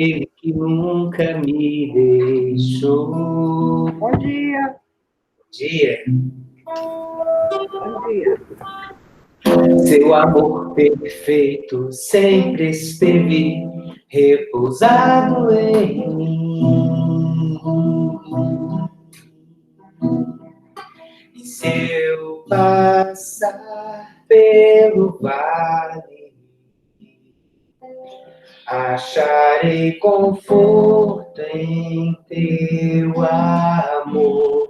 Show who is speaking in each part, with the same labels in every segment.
Speaker 1: Ele que nunca me deixou.
Speaker 2: Bom dia.
Speaker 1: Dia.
Speaker 2: Bom dia.
Speaker 1: Seu amor perfeito sempre esteve repousado em mim. E se eu passar pelo vale, acharei conforto em teu amor,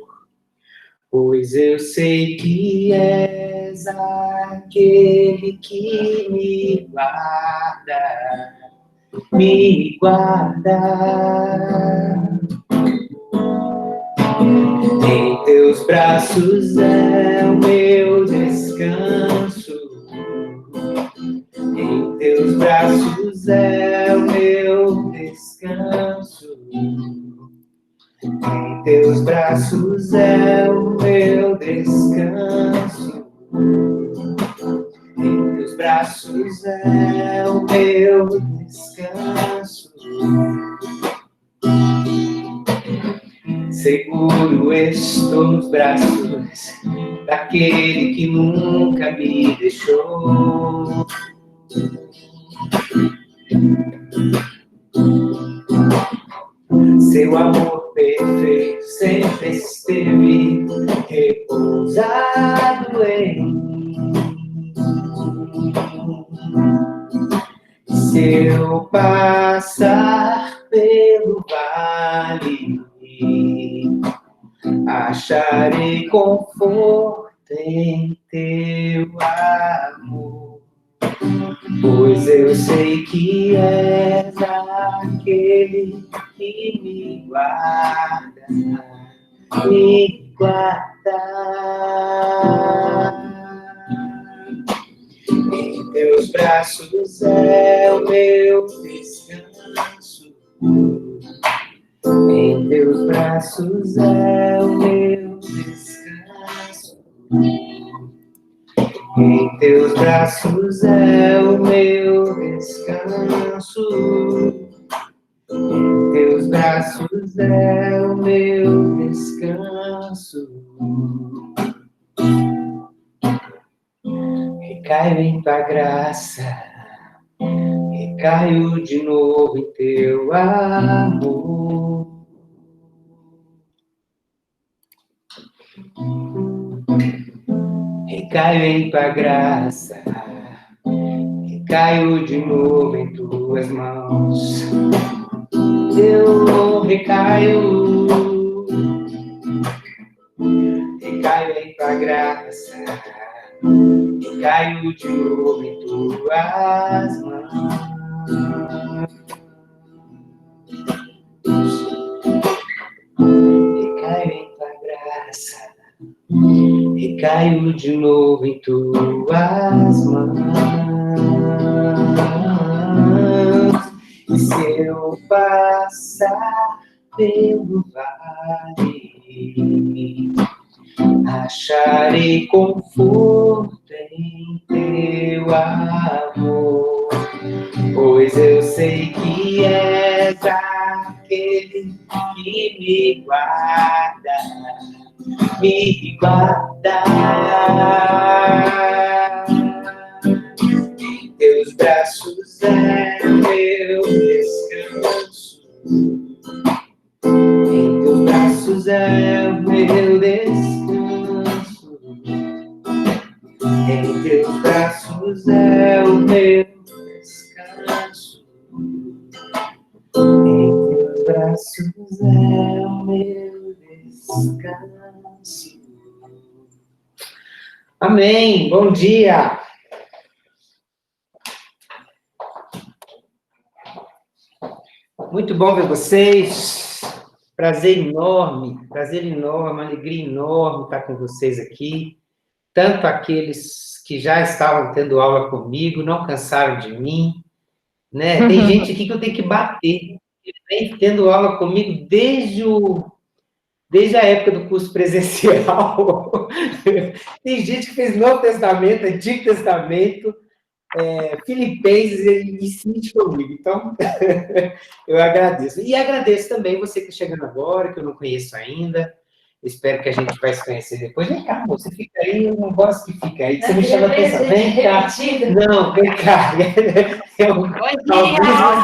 Speaker 1: pois eu sei que és aquele que me guarda, me guarda. Em teus braços é o meu descanso. Em teus braços é o meu descanso. Em teus braços é o meu descanso. Em teus braços é o meu descanso. Seguro estou nos braços daquele que nunca me deixou. Seu amor perfeito sempre esteve repousado em mim. Se eu passar pelo vale, acharei conforto em teu amor, pois eu sei que és aquele que me guarda, me guarda. Em teus braços é o meu descanso. Em teus braços é o meu descanso. Em teus braços é o meu descanso. Em teus braços é o meu descanso. Recaio em tua graça, recaio de novo em teu amor. Recaio em tua graça, recaio de novo em tuas mãos. Eu recaio, recaio em tua graça, recaio de novo em tuas mãos. Recaio em tua graça, recaio de novo em tuas mãos. E se eu passar pelo vale, acharei conforto em teu amor, pois eu sei que és aquele que me guarda, me guarda. Em teus braços é meu descanso. Em teus braços é o meu descanso. Em teus braços é o meu descanso. Em teus braços é o meu descanso. Amém. Bom dia. Muito bom ver vocês. Prazer enorme, uma alegria enorme estar com vocês aqui. Tanto aqueles que já estavam tendo aula comigo, não cansaram de mim, né? Tem gente aqui que eu tenho que bater, que vem tendo aula comigo desde a época do curso presencial. Tem gente que fez Novo Testamento, Antigo Testamento, Filipenses e cite comigo. Então, eu agradeço. E agradeço também você que está chegando agora, que eu não conheço ainda. Espero que a gente vai se conhecer depois. Vem cá, você fica aí, eu não gosto que fica aí. Você me chama a atenção. Vem cá. Não, vem cá. Alguns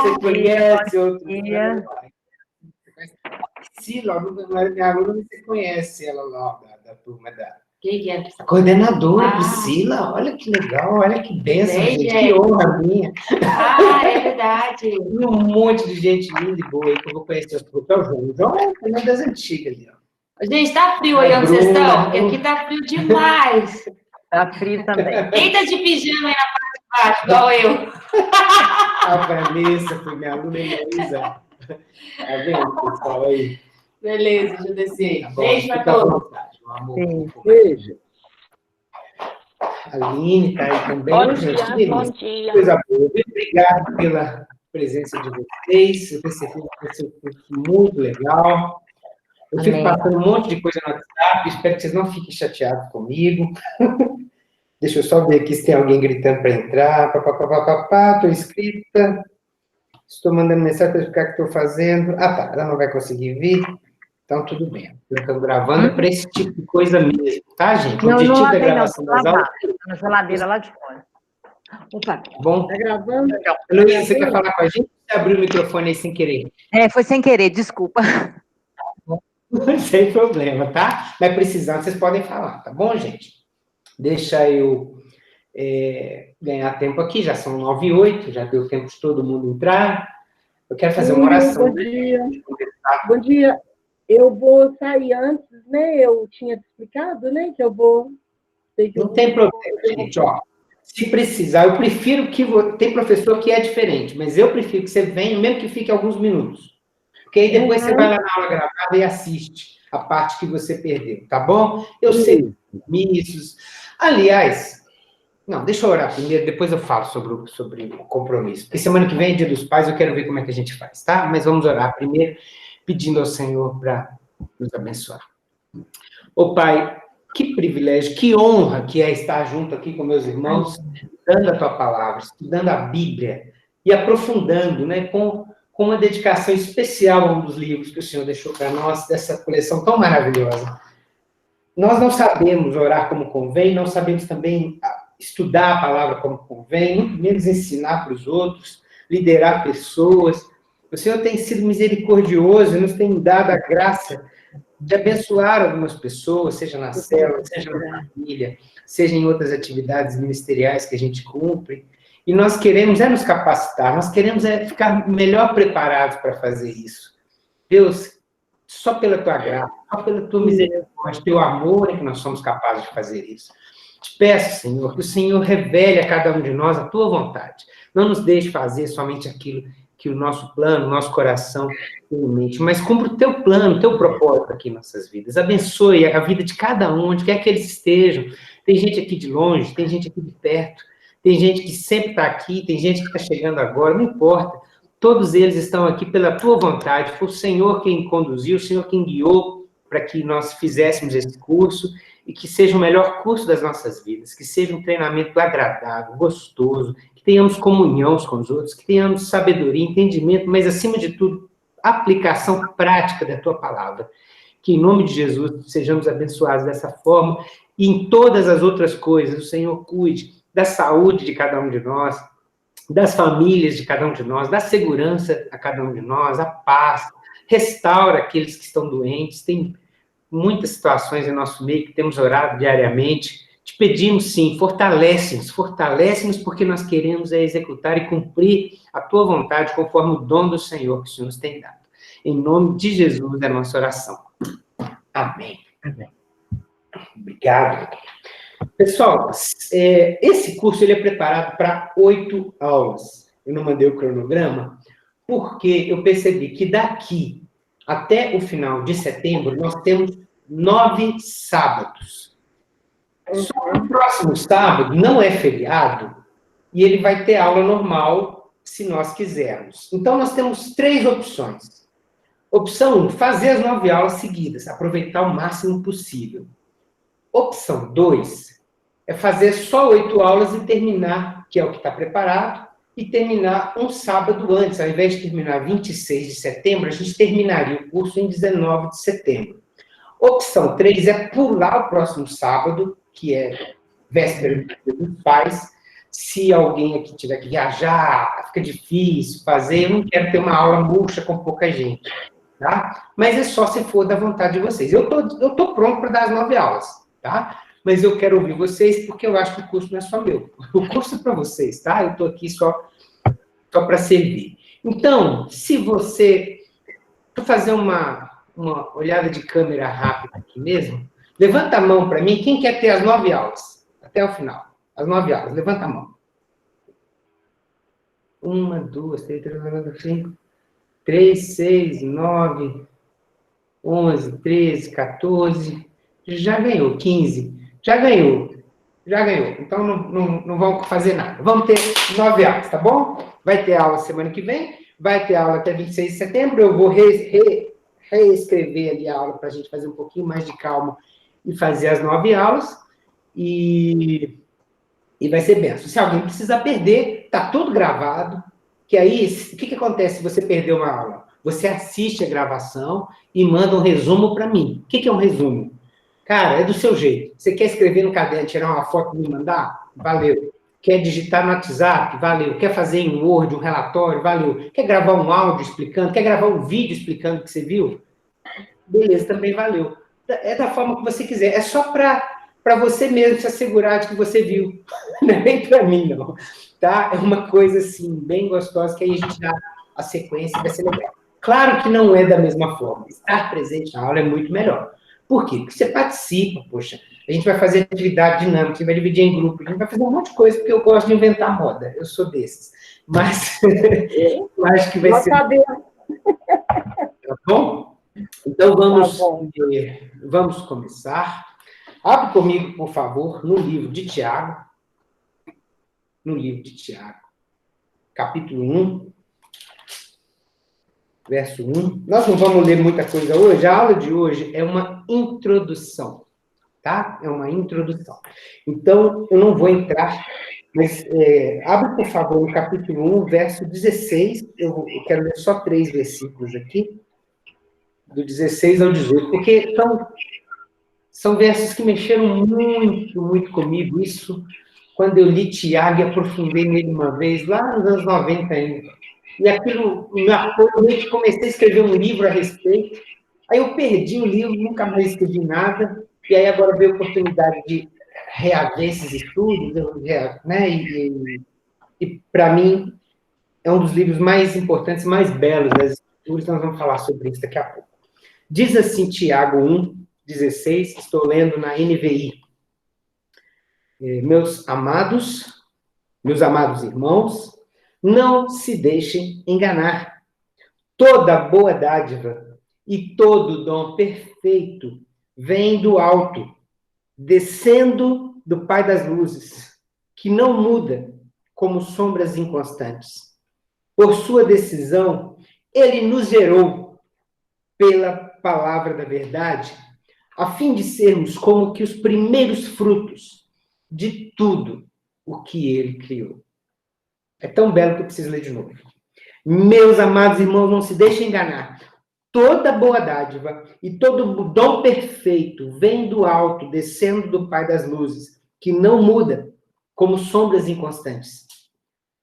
Speaker 1: você conhece, outros não. Priscila, minha aluna, você conhece ela lá, da turma da...
Speaker 3: Quem é?
Speaker 1: A coordenadora, Priscila, olha que legal, olha que bênção, gente, que honra minha.
Speaker 3: É verdade.
Speaker 1: E um monte de gente linda e boa aí que eu vou conhecer. O João é uma das antigas ali, ó.
Speaker 3: Gente, tá frio aí onde vocês estão? Porque aqui tá frio demais.
Speaker 2: Tá frio também.
Speaker 3: Quem tá de pijama aí na parte de baixo, igual eu?
Speaker 1: A Vanessa foi minha aluna, Heloísa. Tá vendo, pessoal, aí?
Speaker 3: Beleza, deixa eu descer.
Speaker 1: Tá bom,
Speaker 3: Beijo pra
Speaker 1: fica à
Speaker 3: todos.
Speaker 1: vontade, meu amor.
Speaker 2: Sim, beijo.
Speaker 1: A Aline tá aí também.
Speaker 2: Bom
Speaker 1: gente,
Speaker 2: dia,
Speaker 1: que
Speaker 2: bom
Speaker 1: delícia.
Speaker 2: dia.
Speaker 1: Coisa boa. Obrigado pela presença de vocês. Eu percebi que vai ser um curso muito legal. Eu fico
Speaker 2: Amém.
Speaker 1: passando um monte de coisa no WhatsApp, espero que vocês não fiquem chateados comigo. Deixa eu só ver aqui se tem alguém gritando para entrar. Estou inscrita. Estou mandando mensagem para explicar o que estou fazendo. Ah, tá, ela não vai conseguir vir. Então, tudo bem. Eu estou gravando para esse tipo de coisa mesmo, tá, gente? O
Speaker 2: Não,
Speaker 1: objetivo
Speaker 2: não
Speaker 1: da
Speaker 2: lavei, não.
Speaker 1: gravação
Speaker 2: Tô
Speaker 1: das aulas...
Speaker 2: lavando. Na geladeira lá de fora. Opa.
Speaker 1: Bom,
Speaker 2: Tá gravando?
Speaker 1: Luísa, você quer falar com a gente? Você abriu o microfone aí sem querer.
Speaker 2: Foi sem querer, desculpa.
Speaker 1: Sem problema, tá? Mas precisando, vocês podem falar, tá bom, gente? Deixa eu ganhar tempo aqui, já são 9h08, já deu tempo de todo mundo entrar. Eu quero fazer uma oração.
Speaker 4: Bom dia. Bom dia. Eu vou sair antes, né? Eu tinha te explicado, né? Que eu vou...
Speaker 1: Não tem problema, gente, ó. Se precisar, eu prefiro que... Tem professor que é diferente, mas eu prefiro que você venha, mesmo que fique alguns minutos. Porque aí depois você vai lá na aula gravada e assiste a parte que você perdeu, tá bom? Eu sei compromissos. Aliás, não, deixa eu orar primeiro, depois eu falo sobre o compromisso. Porque semana que vem é Dia dos Pais, eu quero ver como é que a gente faz, tá? Mas vamos orar primeiro, pedindo ao Senhor para nos abençoar. Ô Pai, que privilégio, que honra que é estar junto aqui com meus irmãos, estudando a Tua Palavra, estudando a Bíblia e aprofundando, né, com uma dedicação especial a um dos livros que o Senhor deixou para nós, dessa coleção tão maravilhosa. Nós não sabemos orar como convém, não sabemos também estudar a palavra como convém, muito menos ensinar para os outros, liderar pessoas. O Senhor tem sido misericordioso e nos tem dado a graça de abençoar algumas pessoas, seja na célula, seja na família, seja em outras atividades ministeriais que a gente cumpre. E nós queremos nos capacitar, nós queremos ficar melhor preparados para fazer isso. Deus, só pela Tua graça, só pela Tua misericórdia, Teu amor é que nós somos capazes de fazer isso. Te peço, Senhor, que o Senhor revele a cada um de nós a Tua vontade. Não nos deixe fazer somente aquilo que o nosso plano, o nosso coração tem em mente, mas cumpra o Teu plano, o Teu propósito aqui em nossas vidas. Abençoe a vida de cada um, onde quer que eles estejam. Tem gente aqui de longe, tem gente aqui de perto. Tem gente que sempre está aqui, tem gente que está chegando agora, não importa. Todos eles estão aqui pela Tua vontade. Foi o Senhor quem conduziu, o Senhor quem guiou para que nós fizéssemos esse curso e que seja o melhor curso das nossas vidas, que seja um treinamento agradável, gostoso, que tenhamos comunhão uns com os outros, que tenhamos sabedoria, entendimento, mas, acima de tudo, aplicação prática da Tua palavra. Que, em nome de Jesus, sejamos abençoados dessa forma e em todas as outras coisas, o Senhor cuide da saúde de cada um de nós, das famílias de cada um de nós, da segurança a cada um de nós, a paz, restaura aqueles que estão doentes. Tem muitas situações em nosso meio que temos orado diariamente. Te pedimos, sim, fortalece-nos, porque nós queremos executar e cumprir a Tua vontade conforme o dom do Senhor que o Senhor nos tem dado. Em nome de Jesus é a nossa oração. Amém. Amém. Obrigado. Pessoal, esse curso ele é preparado para 8 aulas. Eu não mandei o cronograma, porque eu percebi que daqui até o final de setembro, nós temos 9 sábados. Só que o próximo sábado não é feriado, e ele vai ter aula normal, se nós quisermos. Então, nós temos 3 opções. Opção 1, fazer as 9 aulas seguidas, aproveitar o máximo possível. Opção 2 é fazer só 8 aulas e terminar que é o que está preparado, e terminar um sábado antes. Ao invés de terminar 26 de setembro, a gente terminaria o curso em 19 de setembro. Opção 3 é pular o próximo sábado, que é véspera de Dia dos Pais. Se alguém aqui tiver que viajar, fica difícil fazer, eu não quero ter uma aula murcha com pouca gente, tá? Mas é só se for da vontade de vocês. Eu tô pronto para dar as 9 aulas, tá? Mas eu quero ouvir vocês, porque eu acho que o curso não é só meu. O curso é para vocês, tá? Eu estou aqui só para servir. Então, se você... Vou fazer uma olhada de câmera rápida aqui mesmo. Levanta a mão para mim, quem quer ter as 9 aulas? Até o final. As 9 aulas, levanta a mão. 1, 2, 3, 4, 5, 3, 6, 9, 11, 13, 14, já ganhou, 15, já ganhou. Então, não vamos fazer nada. Vamos ter 9 aulas, tá bom? Vai ter aula semana que vem, vai ter aula até 26 de setembro, eu vou reescrever ali a aula para a gente fazer um pouquinho mais de calma e fazer as 9 aulas, e vai ser benção. Se alguém precisar perder, tá tudo gravado, que aí, o que acontece se você perdeu uma aula? Você assiste a gravação e manda um resumo para mim. O que é um resumo? Cara, é do seu jeito. Você quer escrever no caderno, tirar uma foto e me mandar? Valeu. Quer digitar no WhatsApp? Valeu. Quer fazer em Word um relatório? Valeu. Quer gravar um áudio explicando? Quer gravar um vídeo explicando o que você viu? Beleza, também valeu. É da forma que você quiser. É só para você mesmo se assegurar de que você viu. Não é nem para mim, não. Tá? É uma coisa, assim, bem gostosa, que aí a gente dá a sequência e vai ser legal. Claro que não é da mesma forma. Estar presente na aula é muito melhor. Por quê? Porque você participa, poxa. A gente vai fazer atividade dinâmica, a gente vai dividir em grupo, a gente vai fazer um monte de coisa, porque eu gosto de inventar moda. Eu sou desses. Mas eu acho que vai ser... Tá bom? Então, vamos começar. Abre comigo, por favor, no livro de Tiago. No livro de Tiago, capítulo 1, verso 1. Nós não vamos ler muita coisa hoje. A aula de hoje é uma introdução, tá? É uma introdução. Então, eu não vou entrar, mas abre, por favor, no capítulo 1, verso 16. Eu quero ler só 3 versículos aqui, do 16 ao 18, porque são versos que mexeram muito, muito comigo. Isso, quando eu li Tiago e aprofundei nele uma vez, lá nos anos 90 ainda. E aquilo me apoiou, eu comecei a escrever um livro a respeito. Aí eu perdi o livro, nunca mais escrevi nada. E aí agora veio a oportunidade de reaver esses estudos, né? E para mim, é um dos livros mais importantes, mais belos das escrituras. Nós vamos falar sobre isso daqui a pouco. Diz assim, Tiago 1, 16, estou lendo na NVI. Meus amados irmãos, não se deixem enganar. Toda boa dádiva e todo dom perfeito vem do alto, descendo do Pai das luzes, que não muda como sombras inconstantes. Por sua decisão, ele nos gerou pela palavra da verdade, a fim de sermos como que os primeiros frutos de tudo o que ele criou. É tão belo que eu preciso ler de novo. Meus amados irmãos, não se deixem enganar. Toda boa dádiva e todo dom perfeito vem do alto, descendo do Pai das luzes, que não muda, como sombras inconstantes.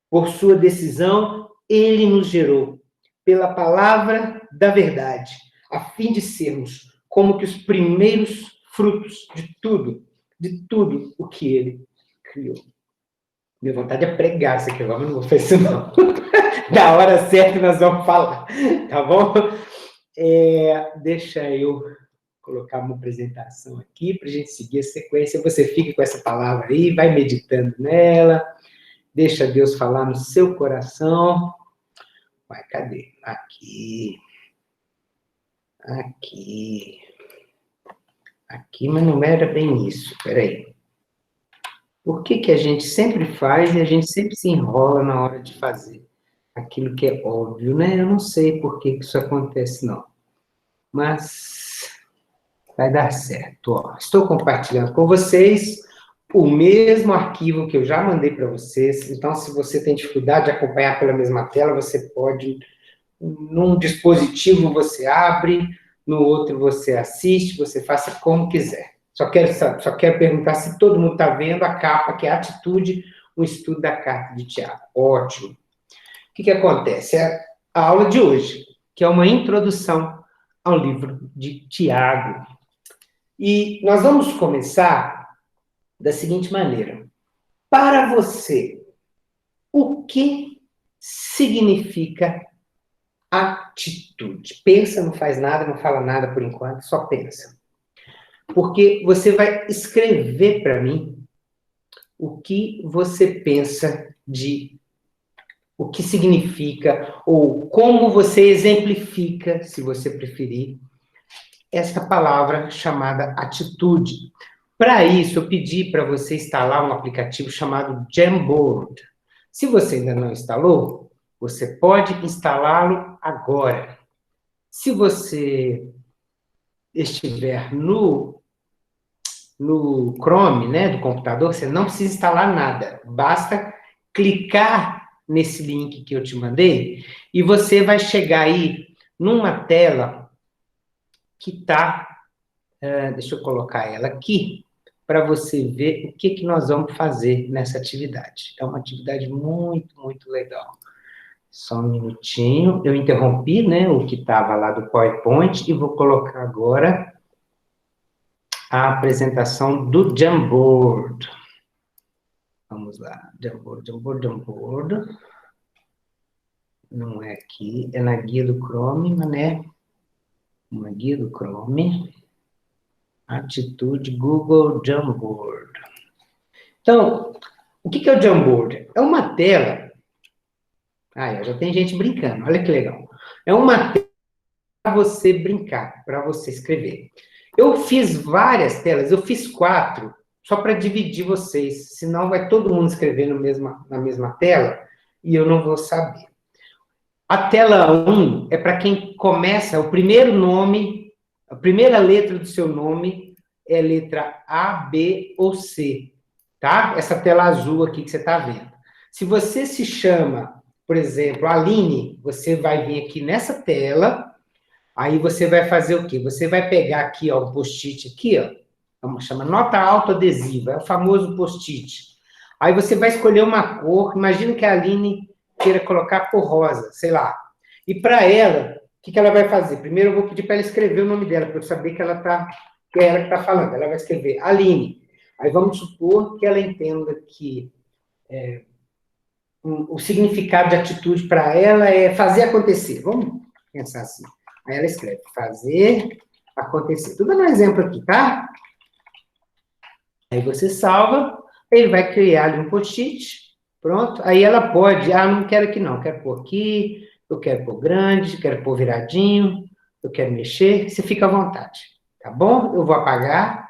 Speaker 1: Por sua decisão, ele nos gerou, pela palavra da verdade, a fim de sermos como que os primeiros frutos de tudo o que ele criou. Minha vontade é pregar isso aqui agora, mas não vou fazer isso não. Da hora certa nós vamos falar, tá bom? Deixa eu colocar uma apresentação aqui para a gente seguir a sequência. Você fica com essa palavra aí, vai meditando nela, deixa Deus falar no seu coração. Vai, cadê? Aqui, mas não era bem isso, peraí. Por que a gente sempre faz e a gente sempre se enrola na hora de fazer aquilo que é óbvio, né? Eu não sei por que isso acontece, não. Mas vai dar certo, ó. Estou compartilhando com vocês o mesmo arquivo que eu já mandei para vocês. Então, se você tem dificuldade de acompanhar pela mesma tela, você pode, num dispositivo você abre, no outro você assiste, você faça como quiser. Só quero perguntar se todo mundo está vendo a capa, que é Atitude, um estudo da carta de Tiago. Ótimo. O que acontece? É a aula de hoje, que é uma introdução ao livro de Tiago. E nós vamos começar da seguinte maneira. Para você, o que significa atitude? Pensa, não faz nada, não fala nada por enquanto, só pensa. Porque você vai escrever para mim o que você pensa de o que significa, ou como você exemplifica, se você preferir, essa palavra chamada atitude. Para isso, eu pedi para você instalar um aplicativo chamado Jamboard. Se você ainda não instalou, você pode instalá-lo agora. Se você estiver no Chrome, né, do computador, você não precisa instalar nada. Basta clicar nesse link que eu te mandei e você vai chegar aí numa tela que está... deixa eu colocar ela aqui, para você ver o que nós vamos fazer nessa atividade. É uma atividade muito, muito legal. Só um minutinho. Eu interrompi, né, o que estava lá do PowerPoint e vou colocar agora a apresentação do Jamboard. Vamos lá. Jamboard. Não é aqui, é na guia do Chrome, mas né? Uma guia do Chrome. Atitude Google Jamboard. Então, o que é o Jamboard? É uma tela... já tem gente brincando, olha que legal. É uma tela para você brincar, para você escrever. Eu fiz várias telas, eu fiz 4, só para dividir vocês, senão vai todo mundo escrever na mesma tela e eu não vou saber. A tela 1 é para quem começa, o primeiro nome, a primeira letra do seu nome é letra A, B ou C, tá? Essa tela azul aqui que você está vendo. Se você se chama, por exemplo, Aline, você vai vir aqui nessa tela, aí você vai fazer o quê? Você vai pegar aqui, ó, o post-it aqui, ó, chama nota autoadesiva, é o famoso post-it. Aí você vai escolher uma cor, imagina que a Aline queira colocar cor rosa, sei lá. E para ela, o que ela vai fazer? Primeiro eu vou pedir para ela escrever o nome dela, para eu saber que é ela que está falando. Ela vai escrever Aline. Aí vamos supor que ela entenda que o significado de atitude para ela é fazer acontecer. Vamos pensar assim. Aí ela escreve fazer acontecer. Estou dando um exemplo aqui, tá? Aí você salva, ele vai criar ali um post-it, pronto. Aí ela pode, não quero aqui não, quero pôr aqui, eu quero pôr grande, quero pôr viradinho, eu quero mexer, você fica à vontade, tá bom? Eu vou apagar,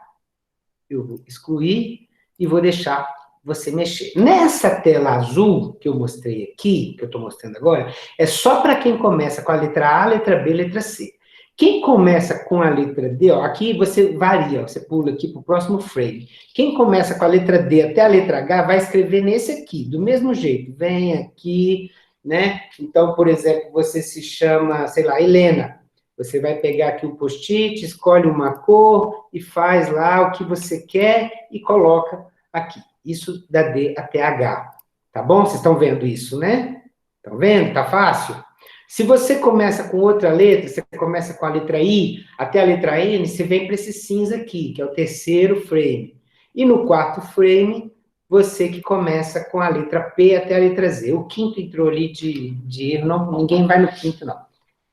Speaker 1: eu vou excluir e vou deixar você mexer. Nessa tela azul que eu mostrei aqui, que eu estou mostrando agora, é só para quem começa com a letra A, letra B, letra C. Quem começa com a letra D, ó, aqui você varia, ó, você pula aqui para o próximo frame. Quem começa com a letra D até a letra H vai escrever nesse aqui, do mesmo jeito. Vem aqui, né? Então, por exemplo, você se chama, sei lá, Helena. Você vai pegar aqui o post-it, escolhe uma cor e faz lá o que você quer e coloca aqui. Isso da D até H. Tá bom? Vocês estão vendo isso, né? Estão vendo? Tá fácil? Se você começa com outra letra, você começa com a letra I até a letra N, você vem para esse cinza aqui, que é o terceiro frame. E no quarto frame, você que começa com a letra P até a letra Z. O quinto entrou ali de erro, não, ninguém vai no quinto, não.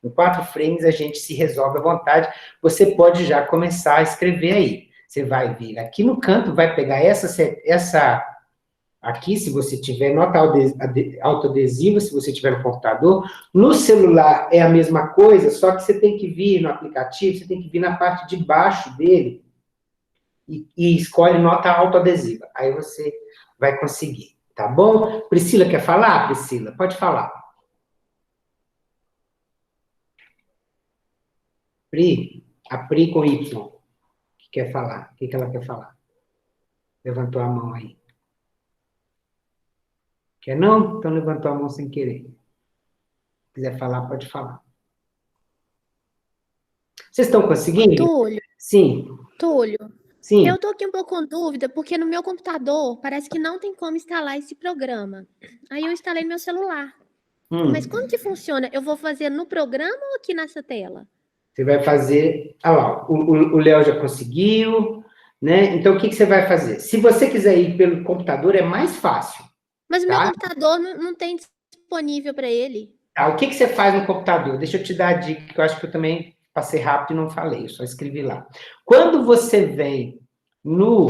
Speaker 1: Em 4 frames, a gente se resolve à vontade. Você pode já começar a escrever aí. Você vai vir aqui no canto, vai pegar essa aqui, se você tiver nota autoadesiva, se você tiver no computador. No celular é a mesma coisa, só que você tem que vir no aplicativo, você tem que vir na parte de baixo dele e escolhe nota autoadesiva. Aí você vai conseguir, tá bom? Priscila, quer falar? Priscila, pode falar. Pri, a Pri com Y, que quer falar. O que ela quer falar? Levantou a mão aí. Quer não? Então levantou a mão sem querer. Se quiser falar, pode falar. Vocês estão conseguindo?
Speaker 5: Túlio,
Speaker 1: Sim,
Speaker 5: Túlio,
Speaker 1: sim.
Speaker 5: eu tô aqui um pouco com dúvida, porque no meu computador parece que não tem como instalar esse programa. Aí eu instalei no meu celular. Mas como que funciona? Eu vou fazer no programa ou aqui nessa tela?
Speaker 1: Você vai fazer... Ah lá, o Léo já conseguiu, né? Então, o que você vai fazer? Se você quiser ir pelo computador, é mais fácil.
Speaker 5: Mas o
Speaker 1: Tá?
Speaker 5: meu computador não tem disponível para ele.
Speaker 1: Tá, o que você faz no computador? Deixa eu te dar a dica, que eu acho que eu também passei rápido e não falei, eu só escrevi lá. Quando você vem no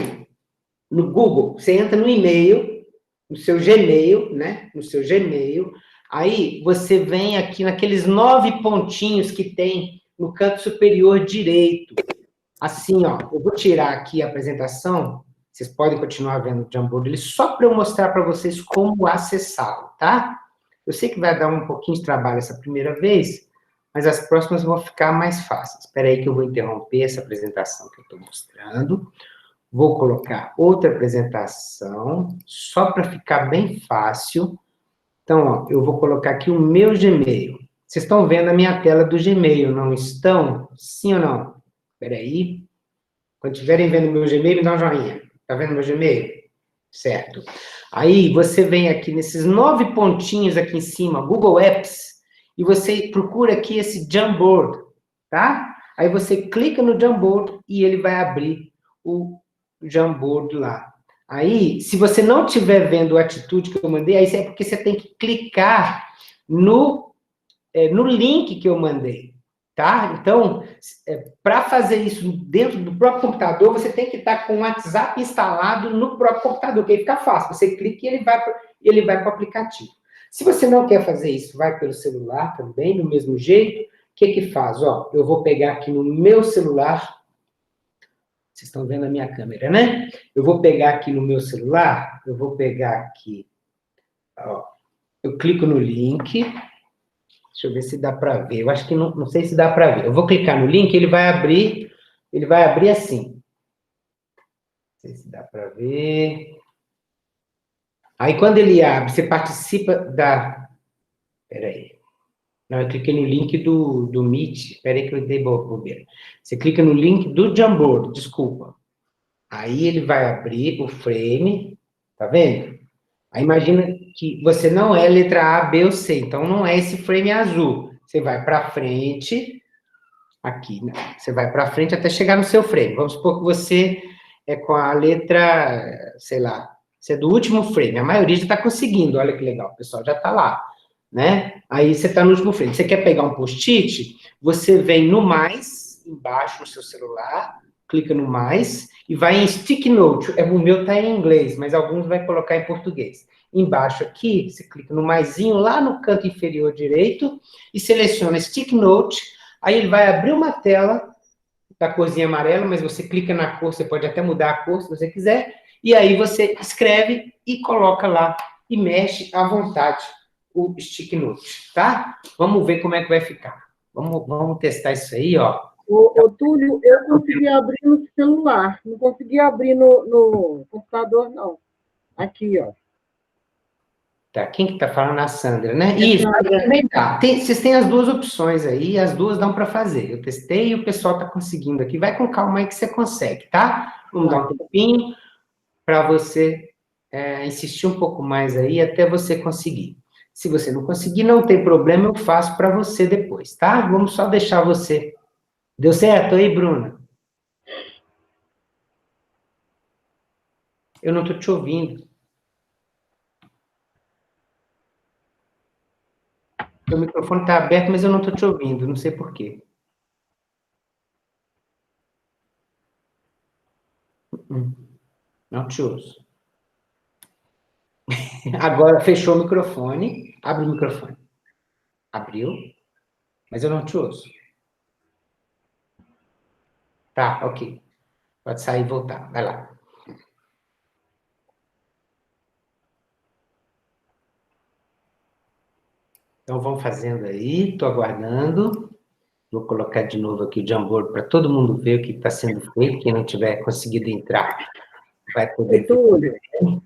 Speaker 1: Google, você entra no e-mail, no seu Gmail, né? No seu Gmail, aí você vem aqui naqueles 9 pontinhos que tem no canto superior direito. Assim, ó, eu vou tirar aqui a apresentação, vocês podem continuar vendo o Jamboard, só para eu mostrar para vocês como acessá-lo, tá? Eu sei que vai dar um pouquinho de trabalho essa primeira vez, mas as próximas vão ficar mais fáceis. Espera aí que eu vou interromper essa apresentação que eu estou mostrando. Vou colocar outra apresentação, só para ficar bem fácil. Então, ó, eu vou colocar aqui o meu Gmail. Vocês estão vendo a minha tela do Gmail, não estão? Sim ou não? Espera aí. Quando estiverem vendo o meu Gmail, me dá um joinha. Está vendo meu Gmail? Certo. Aí, você vem aqui nesses 9 pontinhos aqui em cima, Google Apps, e você procura aqui esse Jamboard, tá? Aí você clica no Jamboard e ele vai abrir o Jamboard lá. Aí, se você não estiver vendo a atitude que eu mandei, aí é porque você tem que clicar no link que eu mandei, tá? Então, para fazer isso dentro do próprio computador, você tem que estar com o WhatsApp instalado no próprio computador, que aí fica fácil. Você clica e ele vai para o aplicativo. Se você não quer fazer isso, vai pelo celular também, do mesmo jeito. O que faz? Ó, eu vou pegar aqui no meu celular. Vocês estão vendo a minha câmera, né? Eu vou pegar aqui no meu celular, eu vou pegar aqui, ó, eu clico no link. Deixa eu ver se dá para ver. Eu acho que não sei se dá para ver. Eu vou clicar no link, ele vai abrir assim. Não sei se dá para ver. Aí, quando ele abre, você participa da... Espera aí. Não, eu cliquei no link do Meet. Espera aí que eu dei bobeira. Você clica no link do Jamboard, desculpa. Aí ele vai abrir o frame, tá vendo? Aí imagina que você não é letra A, B ou C, então não é esse frame azul. Você vai para frente, aqui, né? Você vai para frente até chegar no seu frame. Vamos supor que você é com a letra, sei lá, você é do último frame. A maioria já está conseguindo, olha que legal, o pessoal já está lá, né? Aí você está no último frame. Você quer pegar um post-it, você vem no mais, embaixo no seu celular, clica no mais, e vai em Stick Note. O meu está em inglês, mas alguns vai colocar em português. Embaixo aqui, você clica no maisinho, lá no canto inferior direito, e seleciona Stick Note. Aí ele vai abrir uma tela da corzinha amarela, mas você clica na cor, você pode até mudar a cor, se você quiser. E aí você escreve e coloca lá, e mexe à vontade o Stick Note, tá? Vamos ver como é que vai ficar. Vamos testar isso aí, ó.
Speaker 4: Ô, Túlio, eu consegui abrir no celular, não consegui abrir no computador, não. Aqui, ó.
Speaker 1: Tá, quem que tá falando? A Sandra, né? Isso, também dá. Vocês têm as duas opções aí, as duas dão para fazer. Eu testei e o pessoal tá conseguindo aqui. Vai com calma aí que você consegue, tá? Vamos dar um tempinho para você insistir um pouco mais aí até você conseguir. Se você não conseguir, não tem problema, eu faço para você depois, tá? Vamos só deixar você. Deu certo aí, Bruna? Eu não tô te ouvindo. Seu microfone está aberto, mas eu não estou te ouvindo, não sei por quê. Não te ouço. Agora fechou o microfone. Abre o microfone. Abriu, mas eu não te ouço. Tá, ok. Pode sair e voltar. Vai lá. Então, vão fazendo aí. Estou aguardando. Vou colocar de novo aqui o Jamboard para todo mundo ver o que está sendo feito. Quem não tiver conseguido entrar, vai poder...
Speaker 4: Túlio,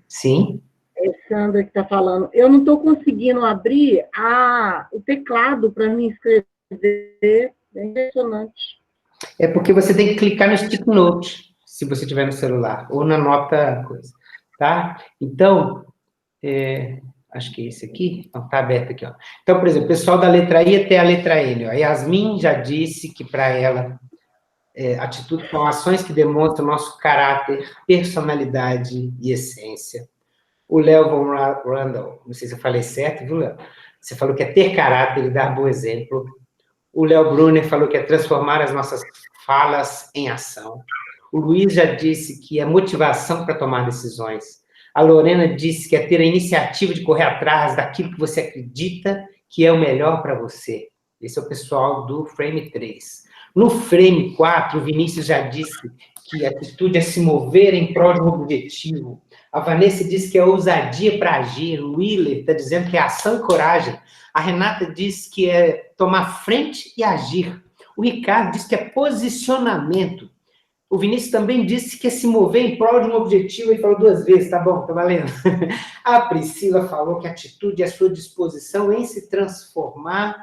Speaker 1: Sim.
Speaker 4: é Sandra que está falando. Eu não estou conseguindo abrir o teclado para me escrever. É impressionante.
Speaker 1: É porque você tem que clicar no Stick Note, se você tiver no celular, ou na nota coisa, tá? Então, acho que é esse aqui, não, tá aberto aqui, ó. Então, por exemplo, o pessoal da letra I até a letra N, ó. A Yasmin já disse que para ela, atitude são ações que demonstram nosso caráter, personalidade e essência. O Léo Von Randall, não sei se eu falei certo, viu, Léo? Você falou que é ter caráter e dar bom exemplo. O Léo Brunner falou que é transformar as nossas falas em ação. O Luiz já disse que é motivação para tomar decisões. A Lorena disse que é ter a iniciativa de correr atrás daquilo que você acredita que é o melhor para você. Esse é o pessoal do Frame 3. No Frame 4, o Vinícius já disse que a atitude é se mover em prol de um objetivo. A Vanessa disse que é ousadia para agir. O Willer está dizendo que é ação e coragem. A Renata disse que é tomar frente e agir. O Ricardo disse que é posicionamento. O Vinícius também disse que é se mover em prol de um objetivo. Ele falou 2 vezes, tá bom, tá valendo. A Priscila falou que a atitude é a sua disposição em se transformar,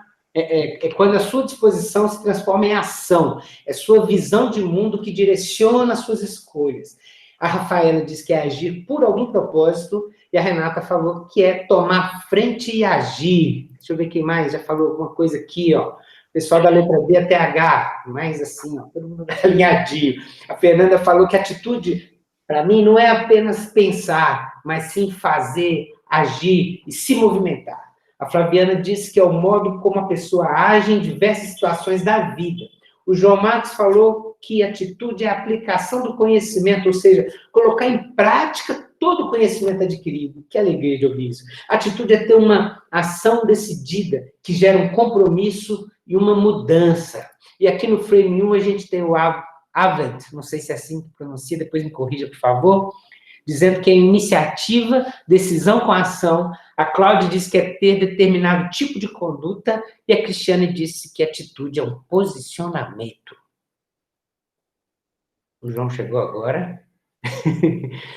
Speaker 1: quando a sua disposição se transforma em ação. É sua visão de mundo que direciona as suas escolhas. A Rafaela disse que é agir por algum propósito, e a Renata falou que é tomar frente e agir. Deixa eu ver quem mais já falou alguma coisa aqui, ó. O pessoal da letra B até H, mais assim, ó, todo mundo alinhadinho. A Fernanda falou que atitude, para mim, não é apenas pensar, mas sim fazer, agir e se movimentar. A Flaviana disse que é o modo como a pessoa age em diversas situações da vida. O João Marcos falou que atitude é a aplicação do conhecimento, ou seja, colocar em prática todo o conhecimento adquirido. Que alegria de ouvir isso. Atitude é ter uma ação decidida, que gera um compromisso e uma mudança. E aqui no Frame 1 a gente tem o Avent, não sei se é assim que pronuncia, depois me corrija, por favor, dizendo que é iniciativa, decisão com ação. A Cláudia disse que é ter determinado tipo de conduta, e a Cristiane disse que atitude é um posicionamento. O João chegou agora.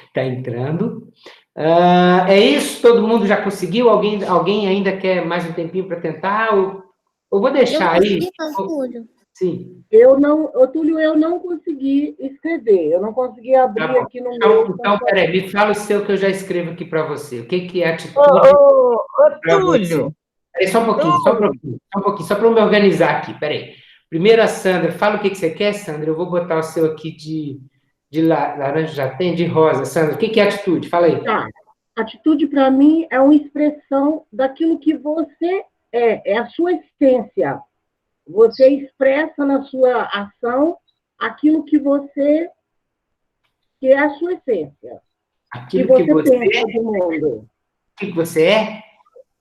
Speaker 1: Está entrando. É isso? Todo mundo já conseguiu? Alguém ainda quer mais um tempinho para tentar? Eu vou deixar aí.
Speaker 5: Túlio.
Speaker 1: Sim.
Speaker 4: Túlio, eu não consegui escrever. Eu não consegui abrir aqui no meu.
Speaker 1: Então, peraí, me fala o seu que eu já escrevo aqui para você. O que é atitude?
Speaker 2: Túlio.
Speaker 1: Peraí, só um pouquinho, só para eu me organizar aqui, peraí. Primeiro a Sandra, fala o que você quer, Sandra, eu vou botar o seu aqui de laranja, já tem, de rosa. Sandra, o que é atitude? Fala aí.
Speaker 4: Tá. Atitude, para mim, é uma expressão daquilo que você é a sua essência. Você expressa na sua ação aquilo que é a sua essência.
Speaker 1: Aquilo que você
Speaker 4: pensa do mundo.
Speaker 1: O que você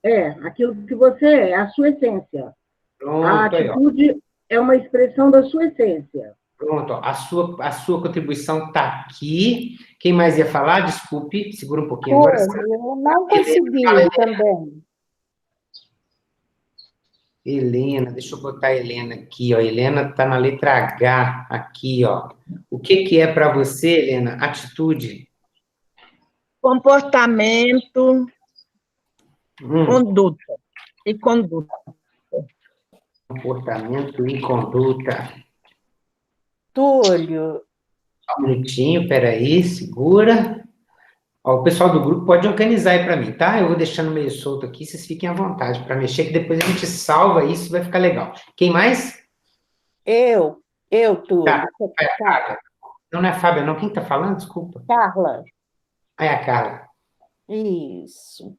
Speaker 1: é?
Speaker 4: Aquilo que você é a sua essência.
Speaker 1: Pronto,
Speaker 4: a atitude é uma expressão da sua essência.
Speaker 1: Pronto, ó, a sua contribuição está aqui. Quem mais ia falar? Desculpe, segura um pouquinho agora.
Speaker 6: Eu não consegui também.
Speaker 1: Helena, deixa eu botar a Helena aqui, ó. Helena está na letra H, aqui, ó. O que é para você, Helena, atitude?
Speaker 2: Comportamento, conduta e conduta.
Speaker 1: Comportamento e conduta.
Speaker 6: Túlio.
Speaker 1: Só um minutinho, peraí, segura. Ó, o pessoal do grupo pode organizar aí para mim, tá? Eu vou deixando meio solto aqui, vocês fiquem à vontade para mexer, que depois a gente salva isso e vai ficar legal. Quem mais?
Speaker 6: Eu, Túlio.
Speaker 1: Tá. É a Carla. Não é a Fábia, não. Quem está falando? Desculpa.
Speaker 6: Carla.
Speaker 1: É a Carla.
Speaker 6: Isso.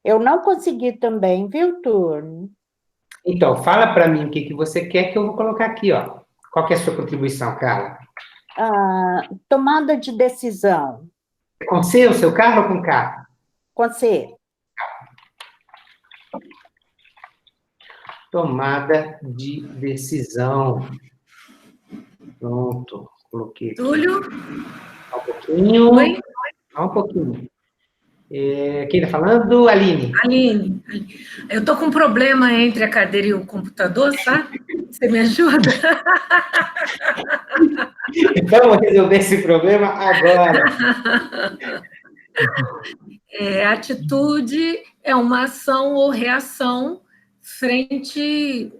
Speaker 6: Eu não consegui também, viu, Túlio?
Speaker 1: Então, fala para mim o que você quer que eu vou colocar aqui, ó. Qual que é a sua contribuição, Carla?
Speaker 6: Tomada de decisão.
Speaker 1: Com C, o seu carro ou com K?
Speaker 6: Com C.
Speaker 1: Tomada de decisão. Pronto, coloquei aqui.
Speaker 3: Túlio?
Speaker 1: Só um pouquinho.
Speaker 3: Oi?
Speaker 1: Só um pouquinho. Quem está falando? Aline.
Speaker 3: Aline, eu estou com um problema entre a cadeira e o computador, tá? Você me ajuda?
Speaker 1: Vamos resolver esse problema agora.
Speaker 7: Atitude é uma ação ou reação frente,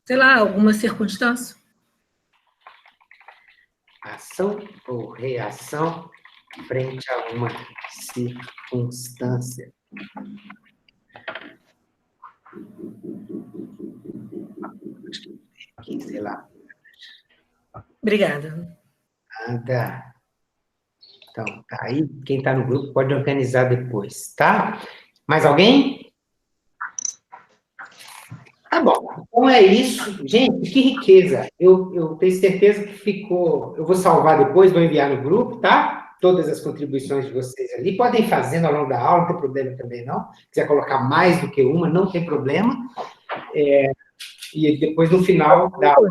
Speaker 7: sei lá, a alguma circunstância.
Speaker 1: Ação ou reação frente a uma circunstância. Aqui, sei lá.
Speaker 7: Obrigada.
Speaker 1: Nada. Então, tá aí. Quem está no grupo pode organizar depois, tá? Mais alguém? Tá bom. Então é isso. Gente, que riqueza. Eu tenho certeza que ficou... Eu vou salvar depois, vou enviar no grupo, tá? Todas as contribuições de vocês ali. Podem ir fazendo ao longo da aula, não tem problema também, não. Se quiser colocar mais do que uma, não tem problema. E depois, no final da aula,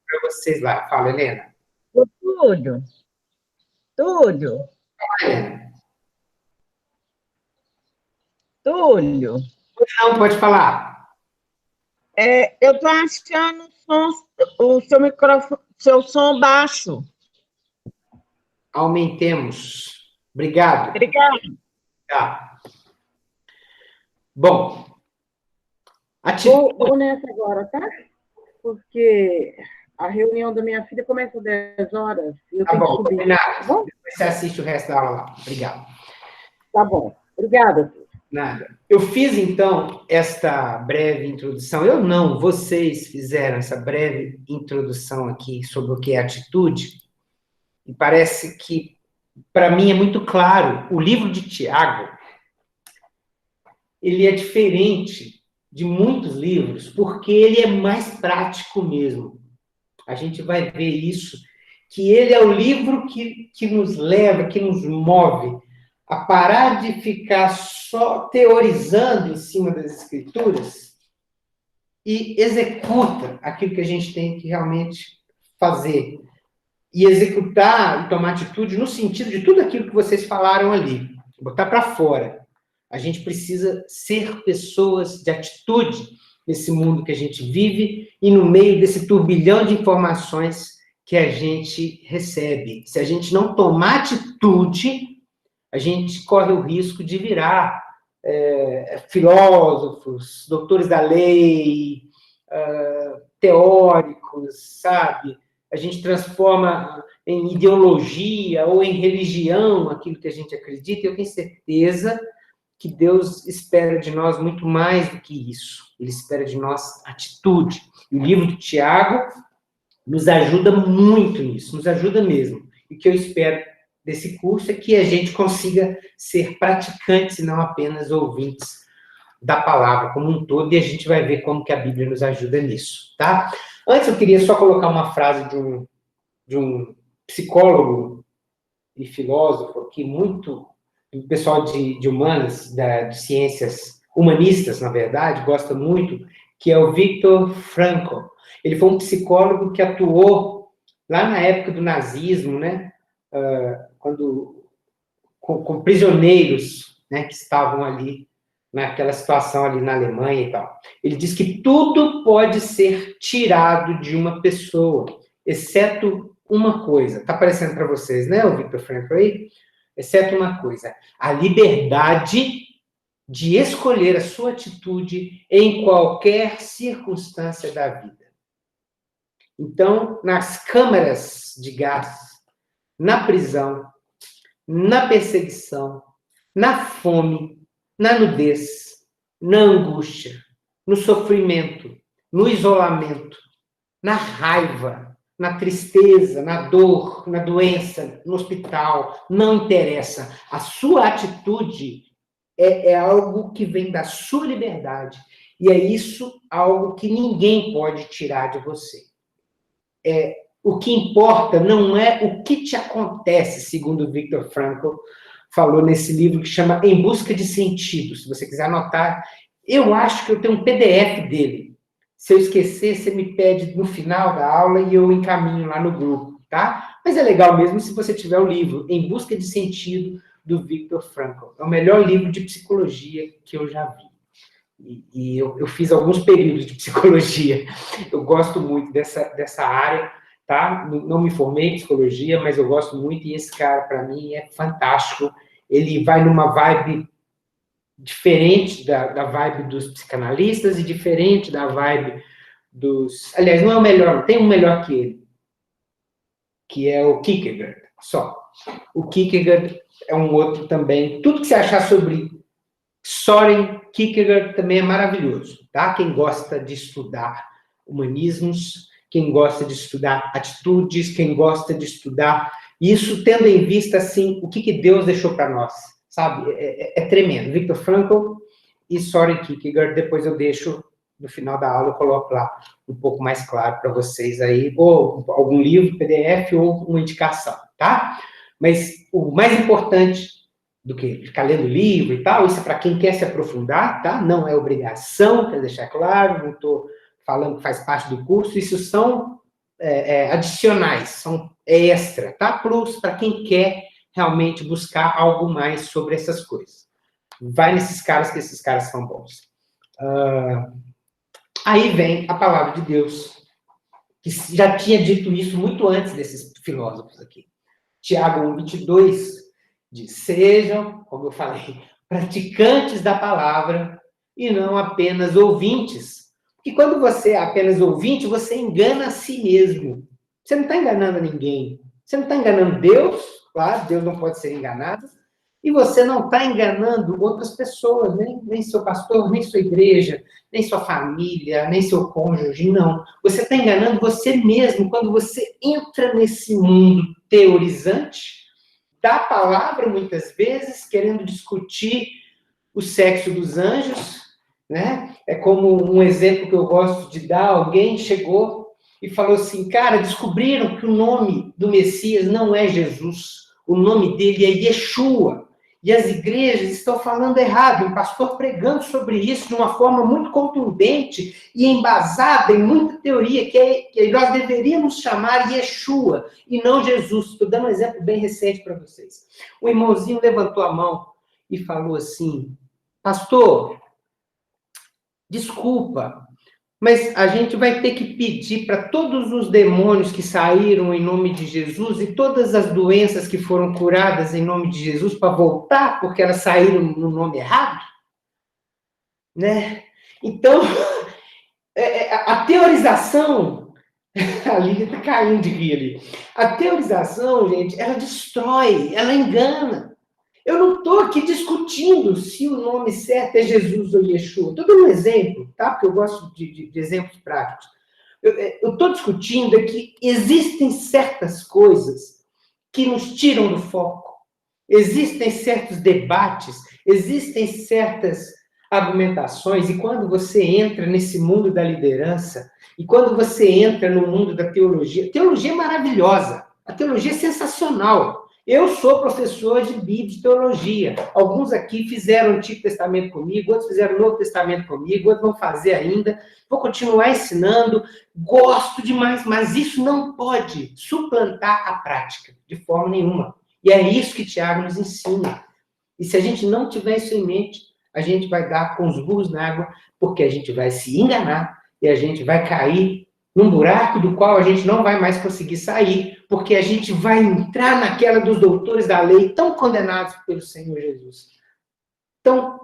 Speaker 1: para vocês lá. Fala, Helena.
Speaker 2: Ô, Túlio. Túlio.
Speaker 1: Não, pode falar.
Speaker 2: Eu estou achando o seu microfone, seu som baixo.
Speaker 1: Aumentemos. Obrigado.
Speaker 2: Obrigada.
Speaker 1: Tá. Bom.
Speaker 4: Vou nessa agora, tá? Porque a reunião da minha filha começa às 10 horas. Eu
Speaker 1: Tá
Speaker 4: tenho
Speaker 1: bom,
Speaker 4: que subir.
Speaker 1: combinado.
Speaker 4: Tá bom?
Speaker 1: Depois você assiste o resto da aula lá. Obrigado.
Speaker 4: Tá bom. Obrigada.
Speaker 1: Nada. Eu fiz, então, esta breve introdução. Eu não, vocês fizeram essa breve introdução aqui sobre o que é atitude. E parece que, para mim, é muito claro. O livro de Tiago, ele é diferente de muitos livros, porque ele é mais prático mesmo. A gente vai ver isso, que ele é o livro que nos leva, que nos move a parar de ficar só teorizando em cima das escrituras e executa aquilo que a gente tem que realmente fazer. E executar e tomar atitude no sentido de tudo aquilo que vocês falaram ali. Botar para fora. A gente precisa ser pessoas de atitude nesse mundo que a gente vive e no meio desse turbilhão de informações que a gente recebe. Se a gente não tomar atitude, a gente corre o risco de virar filósofos, doutores da lei, teóricos, sabe? A gente transforma em ideologia ou em religião aquilo que a gente acredita, e eu tenho certeza que Deus espera de nós muito mais do que isso. Ele espera de nós atitude. E o livro de Tiago nos ajuda muito nisso, nos ajuda mesmo. E o que eu espero desse curso é que a gente consiga ser praticantes e não apenas ouvintes da palavra como um todo, e a gente vai ver como que a Bíblia nos ajuda nisso, tá? Antes, eu queria só colocar uma frase de um psicólogo e filósofo aqui, muito... O pessoal de humanas, de ciências humanistas, na verdade, gosta muito, que é o Viktor Frankl. Ele foi um psicólogo que atuou lá na época do nazismo, né? Com prisioneiros, né, que estavam ali, naquela situação ali na Alemanha e tal. Ele diz que tudo pode ser tirado de uma pessoa, exceto uma coisa. Está aparecendo para vocês, né, o Viktor Frankl aí? Exceto uma coisa, a liberdade de escolher a sua atitude em qualquer circunstância da vida. Então, nas câmaras de gás, na prisão, na perseguição, na fome, na nudez, na angústia, no sofrimento, no isolamento, na raiva, na tristeza, na dor, na doença, no hospital, não interessa. A sua atitude é algo que vem da sua liberdade, e é isso algo que ninguém pode tirar de você. O que importa não é o que te acontece, segundo Viktor Frankl falou nesse livro que chama Em Busca de Sentido. Se você quiser anotar, eu acho que eu tenho um PDF dele. Se eu esquecer, você me pede no final da aula e eu encaminho lá no grupo, tá? Mas é legal mesmo se você tiver o livro Em Busca de Sentido, do Viktor Frankl. É o melhor livro de psicologia que eu já vi. E eu fiz alguns períodos de psicologia. Eu gosto muito dessa área tá? Não me formei em psicologia, mas eu gosto muito, e esse cara, para mim, é fantástico. Ele vai numa vibe diferente da vibe dos psicanalistas e diferente da vibe dos... Aliás, não é o melhor, tem um melhor que ele, que é o Kierkegaard, só. O Kierkegaard é um outro também. Tudo que você achar sobre Søren Kierkegaard também é maravilhoso, tá? Quem gosta de estudar humanismos, quem gosta de estudar atitudes, quem gosta de estudar isso, tendo em vista, assim, o que Deus deixou para nós, sabe? É tremendo. Viktor Frankl e Søren Kierkegaard, depois eu deixo, no final da aula, eu coloco lá um pouco mais claro para vocês aí, ou algum livro, PDF, ou uma indicação, tá? Mas o mais importante do que ficar lendo livro e tal, isso é para quem quer se aprofundar, tá? Não é obrigação, quero deixar claro, não estou falando que faz parte do curso, isso são adicionais, são extra, tá? Plus, para quem quer realmente buscar algo mais sobre essas coisas. Vai nesses caras, que esses caras são bons. Aí vem a palavra de Deus, que já tinha dito isso muito antes desses filósofos aqui. Tiago 1:22 diz: sejam, como eu falei, praticantes da palavra e não apenas ouvintes. Porque quando você é apenas ouvinte, você engana a si mesmo. Você não está enganando ninguém. Você não está enganando Deus, claro, Deus não pode ser enganado, e você não está enganando outras pessoas, nem seu pastor, nem sua igreja, nem sua família, nem seu cônjuge, não. Você está enganando você mesmo quando você entra nesse mundo teorizante da palavra, muitas vezes, querendo discutir o sexo dos anjos, né? É como um exemplo que eu gosto de dar, alguém chegou e falou assim, cara, descobriram que o nome do Messias não é Jesus, o nome dele é Yeshua, e as igrejas estão falando errado, um pastor pregando sobre isso de uma forma muito contundente e embasada em muita teoria, que nós deveríamos chamar Yeshua e não Jesus. Estou dando um exemplo bem recente para vocês. O irmãozinho levantou a mão e falou assim, pastor, desculpa, mas a gente vai ter que pedir para todos os demônios que saíram em nome de Jesus e todas as doenças que foram curadas em nome de Jesus para voltar, porque elas saíram no nome errado? Né? Então, a teorização, a Lília está caindo de rir ali, a teorização, gente, ela destrói, ela engana. Eu não estou aqui discutindo se o nome certo é Jesus ou Yeshua. Estou dando um exemplo, tá? Porque eu gosto de exemplos práticos. Eu estou discutindo que existem certas coisas que nos tiram do foco. Existem certos debates, existem certas argumentações, e quando você entra nesse mundo da liderança, e quando você entra no mundo da teologia, a teologia é maravilhosa, a teologia é sensacional. Eu sou professor de Bíblia e teologia. Alguns aqui fizeram o Antigo Testamento comigo, outros fizeram o Novo Testamento comigo, outros vão fazer ainda. Vou continuar ensinando, gosto demais, mas isso não pode suplantar a prática, de forma nenhuma. E é isso que Tiago nos ensina. E se a gente não tiver isso em mente, a gente vai dar com os burros na água, porque a gente vai se enganar e a gente vai cair num buraco do qual a gente não vai mais conseguir sair, porque a gente vai entrar naquela dos doutores da lei, tão condenados pelo Senhor Jesus, tão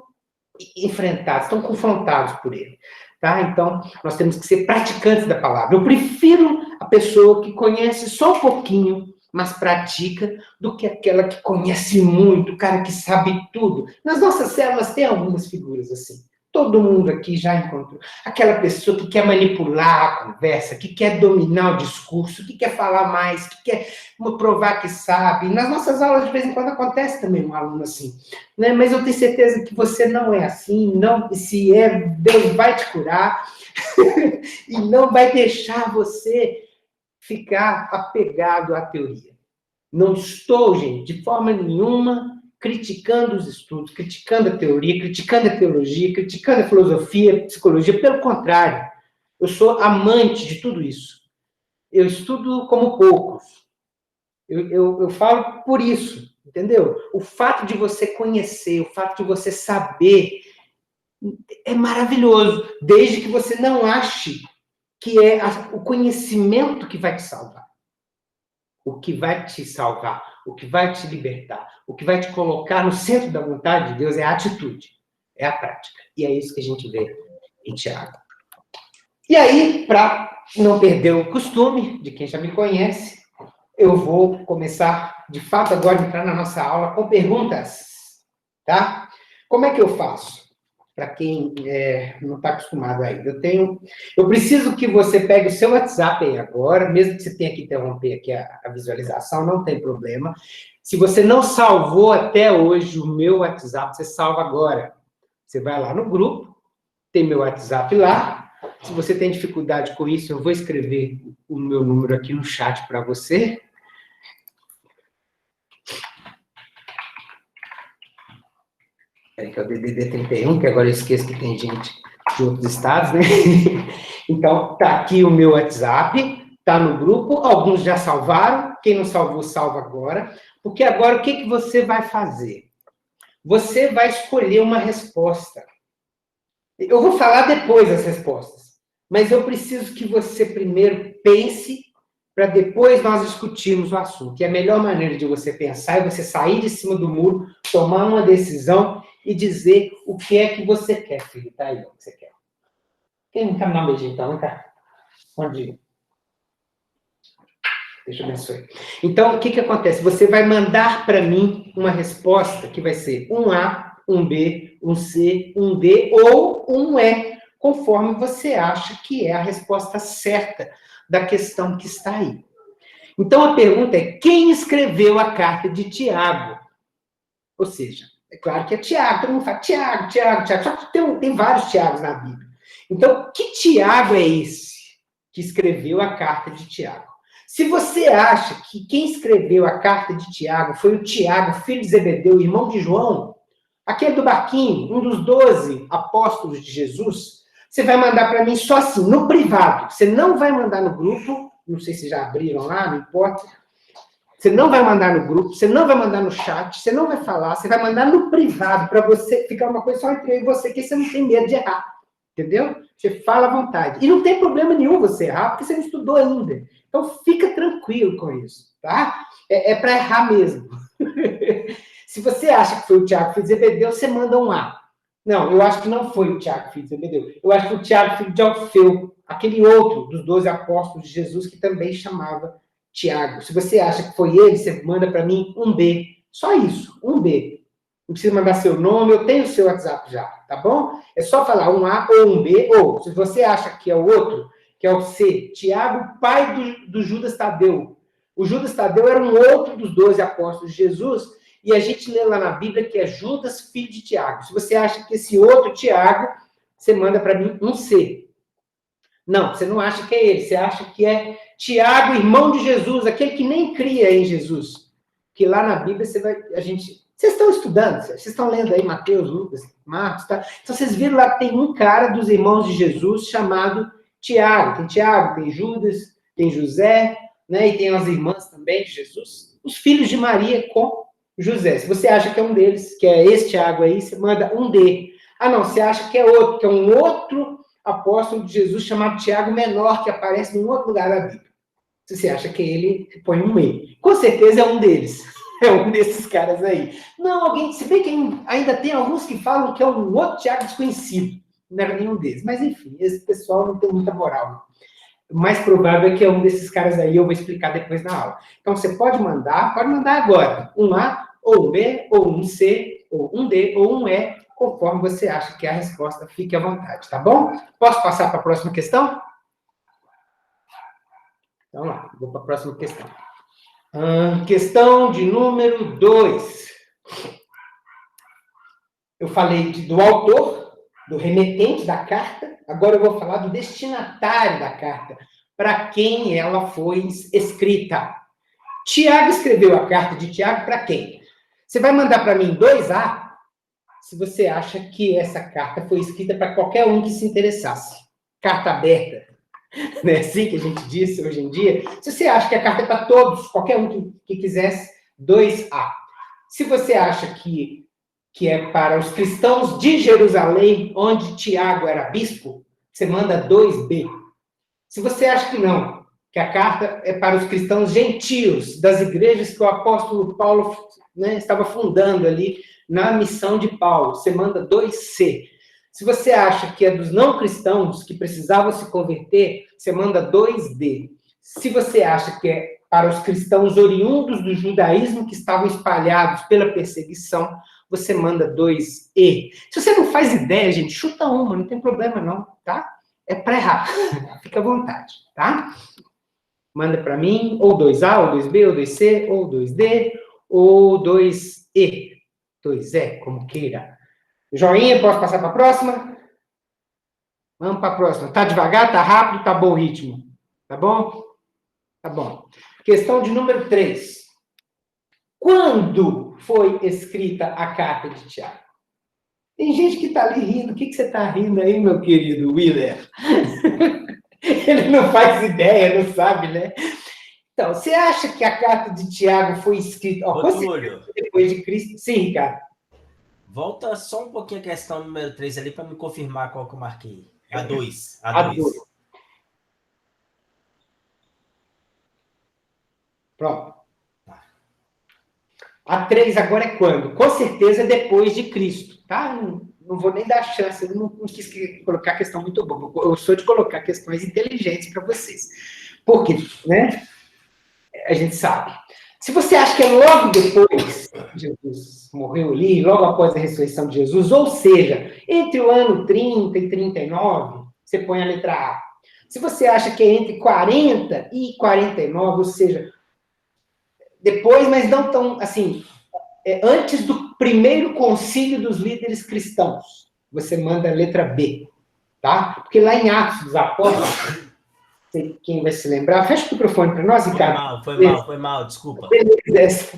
Speaker 1: enfrentados, tão confrontados por ele. Tá? Então, nós temos que ser praticantes da palavra. Eu prefiro a pessoa que conhece só um pouquinho, mas pratica, do que aquela que conhece muito, o cara que sabe tudo. Nas nossas células tem algumas figuras assim. Todo mundo aqui já encontrou. Aquela pessoa que quer manipular a conversa, que quer dominar o discurso, que quer falar mais, que quer provar que sabe. Nas nossas aulas, de vez em quando, acontece também um aluno assim. Né? Mas eu tenho certeza que você não é assim. Não, se é, Deus vai te curar. E não vai deixar você ficar apegado à teoria. Não estou, gente, de forma nenhuma, criticando os estudos, criticando a teoria, criticando a teologia, criticando a filosofia, a psicologia. Pelo contrário, eu sou amante de tudo isso. Eu estudo como poucos. Eu falo por isso, entendeu? O fato de você conhecer, o fato de você saber, é maravilhoso, desde que você não ache que é o conhecimento que vai te salvar. O que vai te salvar, o que vai te libertar, o que vai te colocar no centro da vontade de Deus é a atitude, é a prática. E é isso que a gente vê em Tiago. E aí, para não perder o costume de quem já me conhece, eu vou começar, de fato, agora entrar na nossa aula com perguntas, tá? Como é que eu faço? Para quem não está acostumado ainda. Eu preciso que você pegue o seu WhatsApp aí agora, mesmo que você tenha que interromper aqui a visualização, não tem problema. Se você não salvou até hoje o meu WhatsApp, você salva agora. Você vai lá no grupo, tem meu WhatsApp lá. Se você tem dificuldade com isso, eu vou escrever o meu número aqui no chat para você. Que é o DDD 31, que agora eu esqueço que tem gente de outros estados, né? Então, tá aqui o meu WhatsApp, tá no grupo, alguns já salvaram, quem não salvou, salva agora, porque agora o que você vai fazer? Você vai escolher uma resposta. Eu vou falar depois as respostas, mas eu preciso que você primeiro pense para depois nós discutirmos o assunto. E a melhor maneira de você pensar é você sair de cima do muro, tomar uma decisão e dizer o que é que você quer, filho. Tá aí, o que você quer. Quem não quer me dar um beijinho, então, não quer? Onde? Deixa eu abençoar. Então, o que acontece? Você vai mandar para mim uma resposta que vai ser um A, um B, um C, um D ou um E, conforme você acha que é a resposta certa da questão que está aí. Então, a pergunta é, quem escreveu a carta de Tiago? Ou seja, é claro que é Tiago, todo mundo fala Tiago, só que tem vários Tiagos na Bíblia. Então, que Tiago é esse que escreveu a carta de Tiago? Se você acha que quem escreveu a carta de Tiago foi o Tiago, filho de Zebedeu, irmão de João, aquele do barquinho, um dos 12 apóstolos de Jesus, você vai mandar para mim só assim, no privado. Você não vai mandar no grupo, não sei se já abriram lá, não importa. Você não vai mandar no grupo, você não vai mandar no chat, você não vai falar, você vai mandar no privado, para você ficar uma coisa só entre eu e você, que você não tem medo de errar. Entendeu? Você fala à vontade. E não tem problema nenhum você errar, porque você não estudou ainda. Então, fica tranquilo com isso, tá? É para errar mesmo. Se você acha que foi o Tiago, filho de Zebedeu, você manda um A. Não, eu acho que não foi o Tiago, filho de Zebedeu. Eu acho que foi o Tiago, filho de Alfeu, aquele outro dos 12 apóstolos de Jesus, que também chamava Tiago. Se você acha que foi ele, você manda para mim um B. Só isso, um B. Não precisa mandar seu nome, eu tenho o seu WhatsApp já, tá bom? É só falar um A ou um B, ou se você acha que é o outro, que é o C, Tiago, pai do Judas Tadeu. O Judas Tadeu era um outro dos 12 apóstolos de Jesus, e a gente lê lá na Bíblia que é Judas, filho de Tiago. Se você acha que esse outro Tiago, você manda para mim um C. Não, você não acha que é ele, você acha que é Tiago, irmão de Jesus, aquele que nem cria em Jesus. Que lá na Bíblia vocês estão estudando, vocês estão lendo aí Mateus, Lucas, Marcos, tá? Então vocês viram lá que tem um cara dos irmãos de Jesus chamado Tiago. Tem Tiago, tem Judas, tem José, né? E tem as irmãs também de Jesus. Os filhos de Maria com José. Se você acha que é um deles, que é esse Tiago aí, você manda um D. Ah, não, você acha que é outro, que é um outro apóstolo de Jesus chamado Tiago Menor, que aparece em um outro lugar da Bíblia. Se você acha que ele põe um E. Com certeza é um deles. É um desses caras aí. Não, se bem que ainda tem alguns que falam que é um outro Tiago desconhecido. Não era nenhum deles. Mas, enfim, esse pessoal não tem muita moral. O mais provável é que é um desses caras aí, eu vou explicar depois na aula. Então, você pode mandar agora. Um A, ou um B, ou um C, ou um D, ou um E, conforme você acha que é a resposta. Fique à vontade, tá bom? Posso passar para a próxima questão? Então, lá, vou para a próxima questão. Questão de número 2. Eu falei do autor, do remetente da carta, agora eu vou falar do destinatário da carta, para quem ela foi escrita. Tiago escreveu a carta de Tiago para quem? Você vai mandar para mim 2A, se você acha que essa carta foi escrita para qualquer um que se interessasse. Carta aberta. Não é assim que a gente diz hoje em dia? Se você acha que a carta é para todos, qualquer um que quisesse, 2A. Se você acha que é para os cristãos de Jerusalém, onde Tiago era bispo, você manda 2B. Se você acha que não, que a carta é para os cristãos gentios, das igrejas que o apóstolo Paulo, né, estava fundando ali na missão de Paulo. Você manda 2C. Se você acha que é dos não cristãos que precisavam se converter, você manda 2D. Se você acha que é para os cristãos oriundos do judaísmo que estavam espalhados pela perseguição, você manda 2E. Se você não faz ideia, gente, chuta uma, não tem problema não, tá? É para errar. Fica à vontade, tá? Manda para mim, ou 2A, ou 2B, ou 2C, ou 2D, ou 2E. 2E, como queira. Joinha, posso passar para a próxima? Vamos para a próxima. Tá devagar, tá rápido, tá bom o ritmo? Tá bom? Tá bom. Questão de número 3. Quando foi escrita a carta de Tiago? Tem gente que está ali rindo. O que você está rindo aí, meu querido Willer? Ele não faz ideia, não sabe, né? Então, você acha que a carta de Tiago foi escrita depois de Cristo? Sim, Ricardo.
Speaker 8: Volta só um pouquinho a questão número 3 ali para me confirmar qual que eu marquei. A 2.
Speaker 1: Pronto. A 3 agora é quando? Com certeza depois de Cristo, tá? Não vou nem dar chance, eu não quis colocar questão muito boa. Eu sou de colocar questões inteligentes para vocês. Por quê? Né? A gente sabe. Se você acha que é logo depois que Jesus morreu ali, logo após a ressurreição de Jesus, ou seja, entre o ano 30 e 39, você põe a letra A. Se você acha que é entre 40 e 49, ou seja, depois, mas não tão, assim, antes do primeiro concílio dos líderes cristãos, você manda a letra B, tá? Porque lá em Atos dos Apóstolos, quem vai se lembrar, fecha o microfone para nós, Ricardo.
Speaker 8: Foi mal, desculpa.
Speaker 1: Beleza.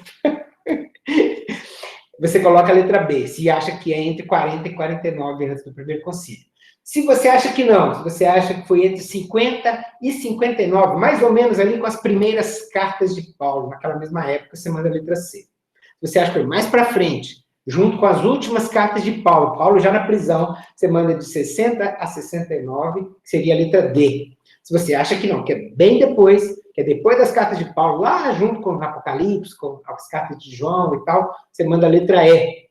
Speaker 1: Você coloca a letra B, se acha que é entre 40 e 49 antes do primeiro concílio. Se você acha que não, se você acha que foi entre 50 e 59, mais ou menos ali com as primeiras cartas de Paulo, naquela mesma época, você manda a letra C. Se você acha que foi mais para frente, junto com as últimas cartas de Paulo, Paulo já na prisão, você manda de 60 a 69, que seria a letra D. Se você acha que não, que é bem depois, que é depois das cartas de Paulo, lá junto com o Apocalipse, com as cartas de João e tal, você manda a letra E,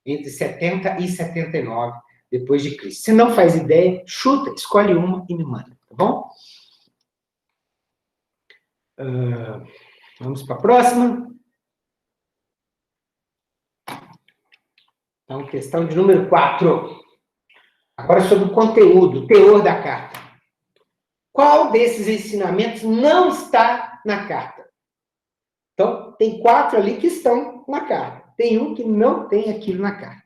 Speaker 1: entre 70 e 79, depois de Cristo. Se não faz ideia, chuta, escolhe uma e me manda, tá bom? Vamos para a próxima. Então, questão de número 4. Agora sobre o conteúdo, o teor da carta. Qual desses ensinamentos não está na carta? Então, tem 4 ali que estão na carta. Tem um que não tem aquilo na carta.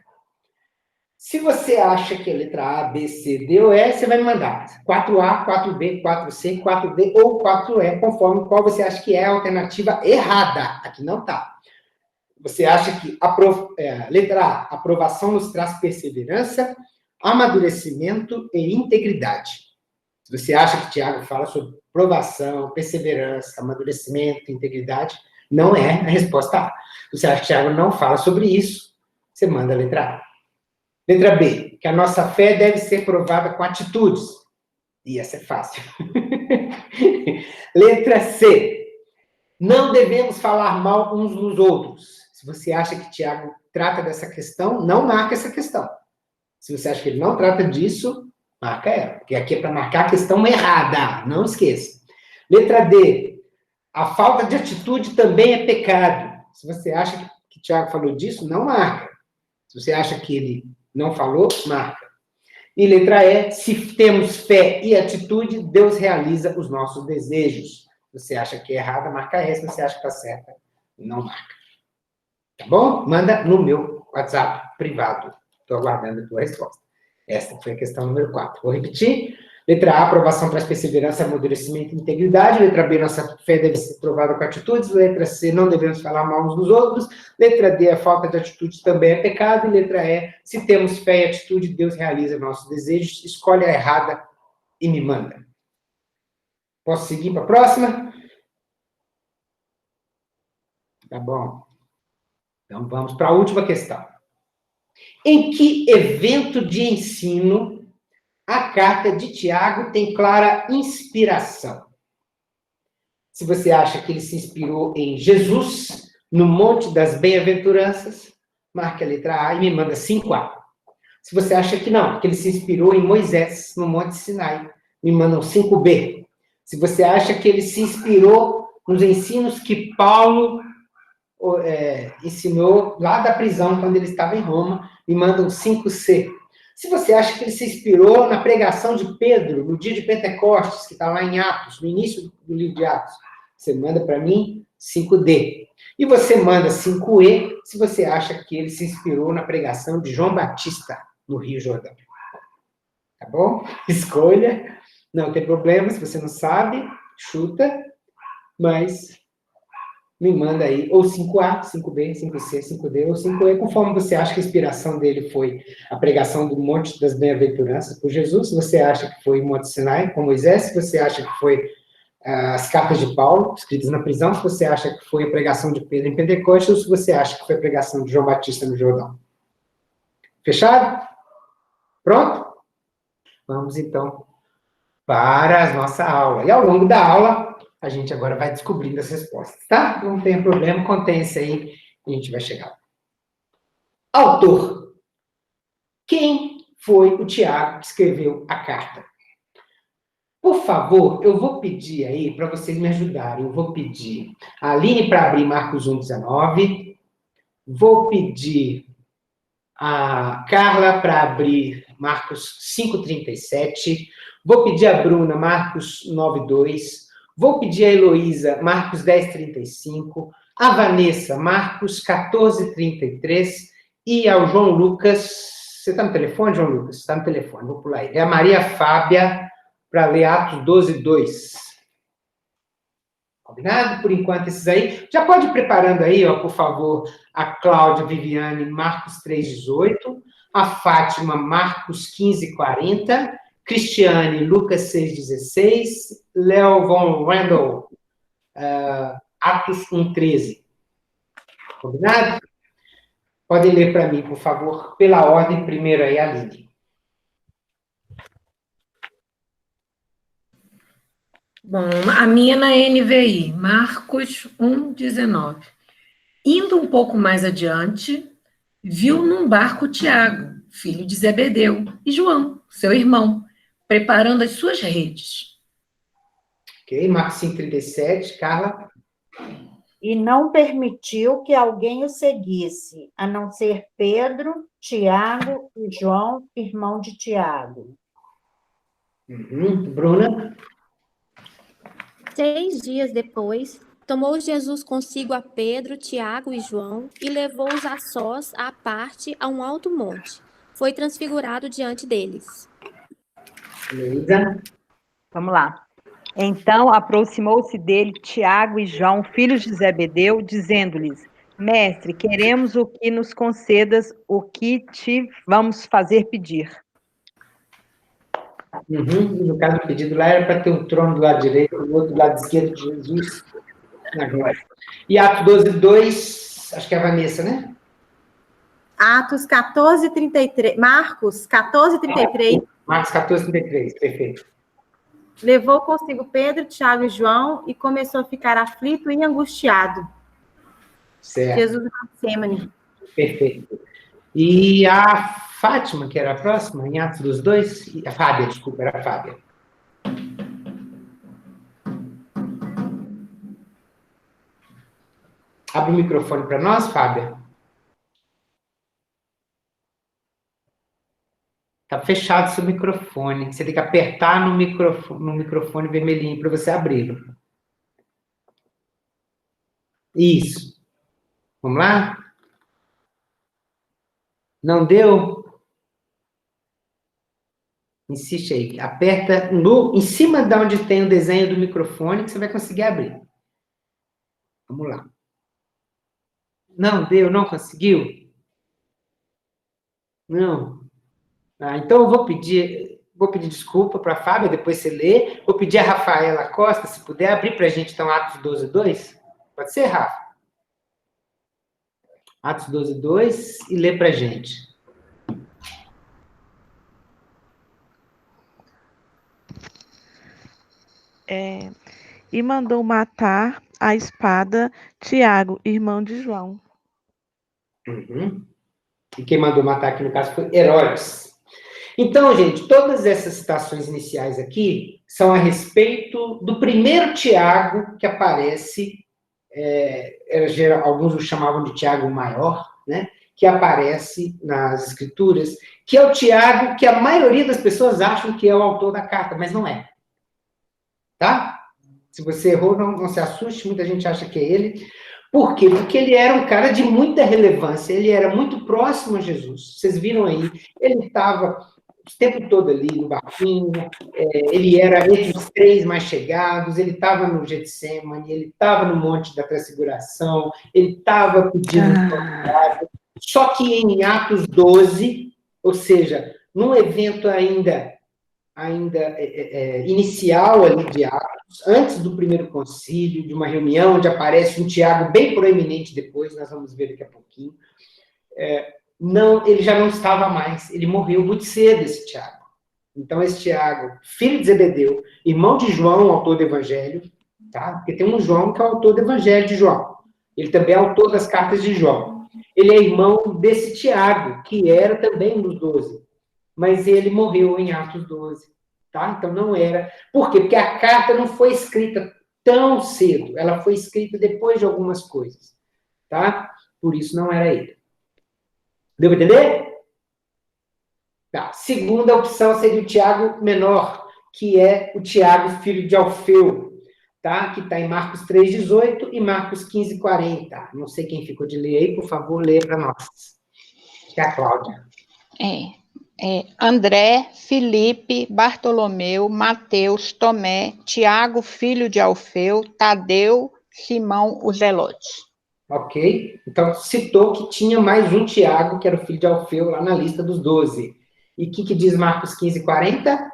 Speaker 1: Se você acha que é letra A, B, C, D ou E, você vai me mandar 4A, 4B, 4C, 4D ou 4E, conforme qual você acha que é a alternativa errada. Aqui não está. Você acha que letra A, aprovação nos traz perseverança, amadurecimento e integridade. Se você acha que Tiago fala sobre aprovação, perseverança, amadurecimento, integridade, não é a resposta A. Se você acha que Tiago não fala sobre isso, você manda a letra A. Letra B, que a nossa fé deve ser provada com atitudes. E essa é fácil. Letra C, não devemos falar mal uns dos outros. Se você acha que Tiago trata dessa questão, não marca essa questão. Se você acha que ele não trata disso, marca ela. Porque aqui é para marcar a questão errada. Não esqueça. Letra D, a falta de atitude também é pecado. Se você acha que Tiago falou disso, não marca. Se você acha que ele não falou, marca. E letra E, se temos fé e atitude, Deus realiza os nossos desejos. Se você acha que é errada, marca E. Se você acha que está certa, não marca. Tá bom? Manda no meu WhatsApp privado. Estou aguardando a tua resposta. Essa foi a questão número 4. Vou repetir. Letra A, aprovação traz perseverança, amadurecimento e integridade. Letra B, nossa fé deve ser provada com atitudes. Letra C, não devemos falar mal uns dos outros. Letra D, a falta de atitude também é pecado. E letra E, se temos fé e atitude, Deus realiza nossos desejos. Escolhe a errada e me manda. Posso seguir para a próxima? Tá bom. Então, vamos para a última questão. Em que evento de ensino a carta de Tiago tem clara inspiração? Se você acha que ele se inspirou em Jesus, no Monte das Bem-aventuranças, marque a letra A e me manda 5A. Se você acha que não, que ele se inspirou em Moisés, no Monte Sinai, me mandam 5B. Se você acha que ele se inspirou nos ensinos que Paulo ensinou lá da prisão, quando ele estava em Roma, me mandam 5C. Se você acha que ele se inspirou na pregação de Pedro, no dia de Pentecostes, que está lá em Atos, no início do livro de Atos, você manda para mim 5D. E você manda 5E se você acha que ele se inspirou na pregação de João Batista, no Rio Jordão. Tá bom? Escolha. Não tem problema, se você não sabe, chuta, mas me manda aí, ou 5A, 5B, 5C, 5D, ou 5E, conforme você acha que a inspiração dele foi a pregação do Monte das Bem-aventuranças por Jesus, se você acha que foi o Monte Sinai, com Moisés, se você acha que foi as cartas de Paulo, escritas na prisão, se você acha que foi a pregação de Pedro em Pentecostes, ou se você acha que foi a pregação de João Batista no Jordão. Fechado? Pronto? Vamos, então, para a nossa aula. E ao longo da aula, a gente agora vai descobrindo as respostas, tá? Não tem problema, contém-se aí, e a gente vai chegar. Autor. Quem foi o Tiago que escreveu a carta? Por favor, eu vou pedir aí, para vocês me ajudarem, eu vou pedir a Aline para abrir Marcos 1,19, vou pedir a Carla para abrir Marcos 5,37, vou pedir a Bruna Marcos 9,2, vou pedir a Heloísa Marcos 10,35, a Vanessa Marcos 14,33 e ao João Lucas, você está no telefone, João Lucas? Está no telefone, vou pular aí. É a Maria Fábia para ler Atos 12:2. Combinado? Por enquanto, esses aí. Já pode ir preparando aí, ó, por favor, a Cláudia Viviane, Marcos 3,18, a Fátima, Marcos 15,40, Cristiane, Lucas 6,16, Léo von Randall, Atos 1,13. Combinado? Podem ler para mim, por favor, pela ordem, primeiro aí, a Aline.
Speaker 7: Bom, a minha na NVI, Marcos 1,19. Indo um pouco mais adiante, viu num barco Tiago, filho de Zebedeu, e João, seu irmão, preparando as suas redes.
Speaker 1: Ok, Marcos 5,37, Carla.
Speaker 6: E não permitiu que alguém o seguisse, a não ser Pedro, Tiago e João, irmão de Tiago.
Speaker 1: Bruna.
Speaker 5: 6 dias depois, tomou Jesus consigo a Pedro, Tiago e João e levou-os a sós, à parte, a um alto monte. Foi transfigurado diante deles.
Speaker 1: Luísa.
Speaker 9: Vamos lá. Então aproximou-se dele Tiago e João, filhos de Zebedeu, dizendo-lhes: Mestre, queremos o que nos concedas, o que te vamos fazer pedir.
Speaker 1: No caso, o pedido lá era para ter um trono do lado direito, o outro do lado esquerdo de Jesus, na glória. E Atos 12:2, acho que é a Vanessa, né?
Speaker 10: Atos 14:33, Marcos 14:33.
Speaker 1: Marcos 14:33, perfeito.
Speaker 10: Levou consigo Pedro, Tiago e João e começou a ficar aflito e angustiado.
Speaker 1: Certo.
Speaker 10: Jesus no Getsêmani.
Speaker 1: Perfeito. E a Fátima, que era a próxima, em Atos dos 2, a Fábia, desculpa, era a Fábia. Abre o microfone para nós, Fábia. Está fechado seu microfone. Você tem que apertar no microfone vermelhinho para você abri-lo. Isso. Vamos lá? Não deu? Insiste aí. Aperta em cima de onde tem o desenho do microfone que você vai conseguir abrir. Vamos lá. Não deu? Não conseguiu? Não. Então, eu vou pedir desculpa para a Fábia, depois você lê. Vou pedir a Rafaela Costa, se puder, abrir para a gente, então, Atos 12:2. Pode ser, Rafa? Atos 12:2 e lê para a gente.
Speaker 11: e mandou matar à espada Tiago, irmão de João.
Speaker 1: Uhum. E quem mandou matar aqui, no caso, foi Herodes. Então, gente, todas essas citações iniciais aqui são a respeito do primeiro Tiago que aparece, alguns o chamavam de Tiago Maior, né? Que aparece nas Escrituras, que é o Tiago que a maioria das pessoas acham que é o autor da carta, mas não é. Tá? Se você errou, não se assuste, muita gente acha que é ele. Por quê? Porque ele era um cara de muita relevância, ele era muito próximo a Jesus. Vocês viram aí, ele estava o tempo todo ali no barquinho, ele era entre os 3 mais chegados, ele estava no Getsemane, ele estava no Monte da Transfiguração, ele estava pedindo só que em Atos 12, ou seja, num evento ainda inicial ali de Atos, antes do primeiro concílio, de uma reunião onde aparece um Tiago bem proeminente depois, nós vamos ver daqui a pouquinho, ele já não estava mais, ele morreu muito cedo, esse Tiago. Então, esse Tiago, filho de Zebedeu, irmão de João, autor do Evangelho, tá? Porque tem um João que é autor do Evangelho de João. Ele também é autor das cartas de João. Ele é irmão desse Tiago, que era também um dos 12. Mas ele morreu em Atos 12, tá? Então não era. Por quê? Porque a carta não foi escrita tão cedo, ela foi escrita depois de algumas coisas, tá? Por isso não era ele. Deu para entender? Tá. Segunda opção seria o Tiago menor, que é o Tiago, filho de Alfeu, tá? Que está em Marcos 3,18 e Marcos 15,40. Não sei quem ficou de ler aí, por favor, lê para nós. Que é a Cláudia.
Speaker 12: André, Filipe, Bartolomeu, Mateus, Tomé, Tiago, filho de Alfeu, Tadeu, Simão, o Zelote.
Speaker 1: Ok? Então, citou que tinha mais um Tiago, que era o filho de Alfeu, lá na lista dos 12. E o que diz Marcos 15,40?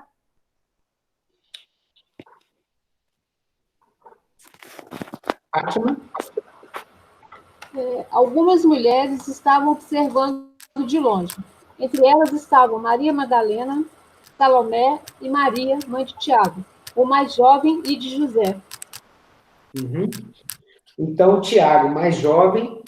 Speaker 1: Fátima?
Speaker 13: Algumas mulheres estavam observando de longe. Entre elas estavam Maria Madalena, Salomé e Maria, mãe de Tiago, o mais jovem, e de José.
Speaker 1: Uhum. Então, o Tiago, mais jovem,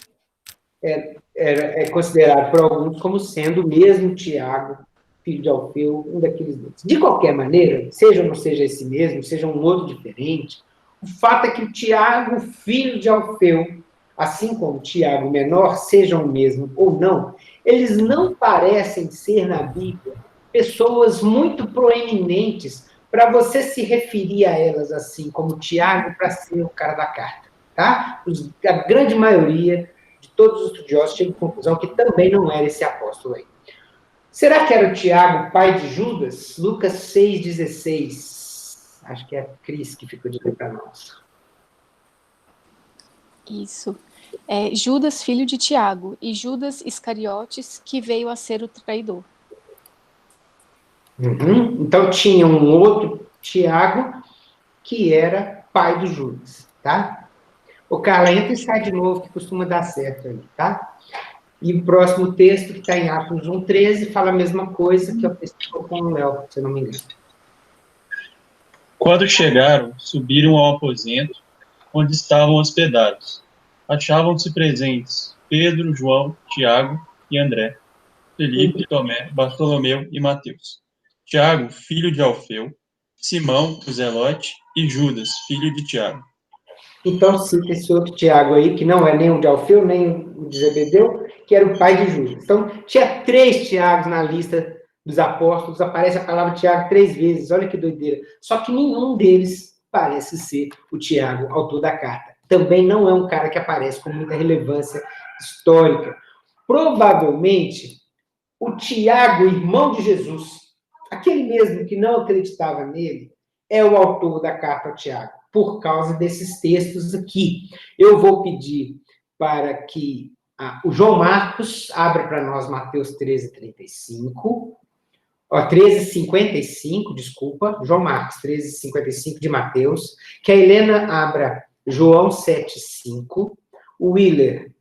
Speaker 1: é considerado por alguns como sendo o mesmo Tiago, filho de Alfeu, um daqueles dois. De qualquer maneira, seja ou não seja esse mesmo, seja um outro diferente, o fato é que o Tiago, filho de Alfeu, assim como o Tiago menor, sejam o mesmo ou não, eles não parecem ser, na Bíblia, pessoas muito proeminentes para você se referir a elas assim, como Tiago, para ser o cara da carta. Tá? A grande maioria de todos os estudiosos chegam à conclusão que também não era esse apóstolo aí. Será que era o Tiago, pai de Judas? Lucas 6,16. Acho que é a Cris que ficou de ler para nós.
Speaker 14: Isso. Judas, filho de Tiago, e Judas Iscariotes, que veio a ser o traidor.
Speaker 1: Uhum. Então, tinha um outro Tiago que era pai de Judas, tá? O Carla, entra e sai de novo, que costuma dar certo aí, tá? E o próximo texto, que está em Atos 1,13, fala a mesma coisa que eu fiz com o Léo, se eu não me engano.
Speaker 15: Quando chegaram, subiram ao aposento, onde estavam hospedados. Achavam-se presentes Pedro, João, Tiago e André, Felipe, Tomé, Bartolomeu e Mateus. Tiago, filho de Alfeu, Simão, o Zelote e Judas, filho de Tiago.
Speaker 1: Então, cita esse outro Tiago aí, que não é nem o de Alfeu, nem o de Zebedeu, que era o pai de Judas. Então, tinha 3 Tiagos na lista dos apóstolos, aparece a palavra Tiago 3 vezes, olha que doideira. Só que nenhum deles parece ser o Tiago, autor da carta. Também não é um cara que aparece com muita relevância histórica. Provavelmente, o Tiago, irmão de Jesus, aquele mesmo que não acreditava nele, é o autor da carta ao Tiago, por causa desses textos aqui. Eu vou pedir para que o João Marcos abra para nós Mateus 13:35, 13:55, desculpa, João Marcos 13:55 de Mateus, que a Helena abra João 7:5, o Willer,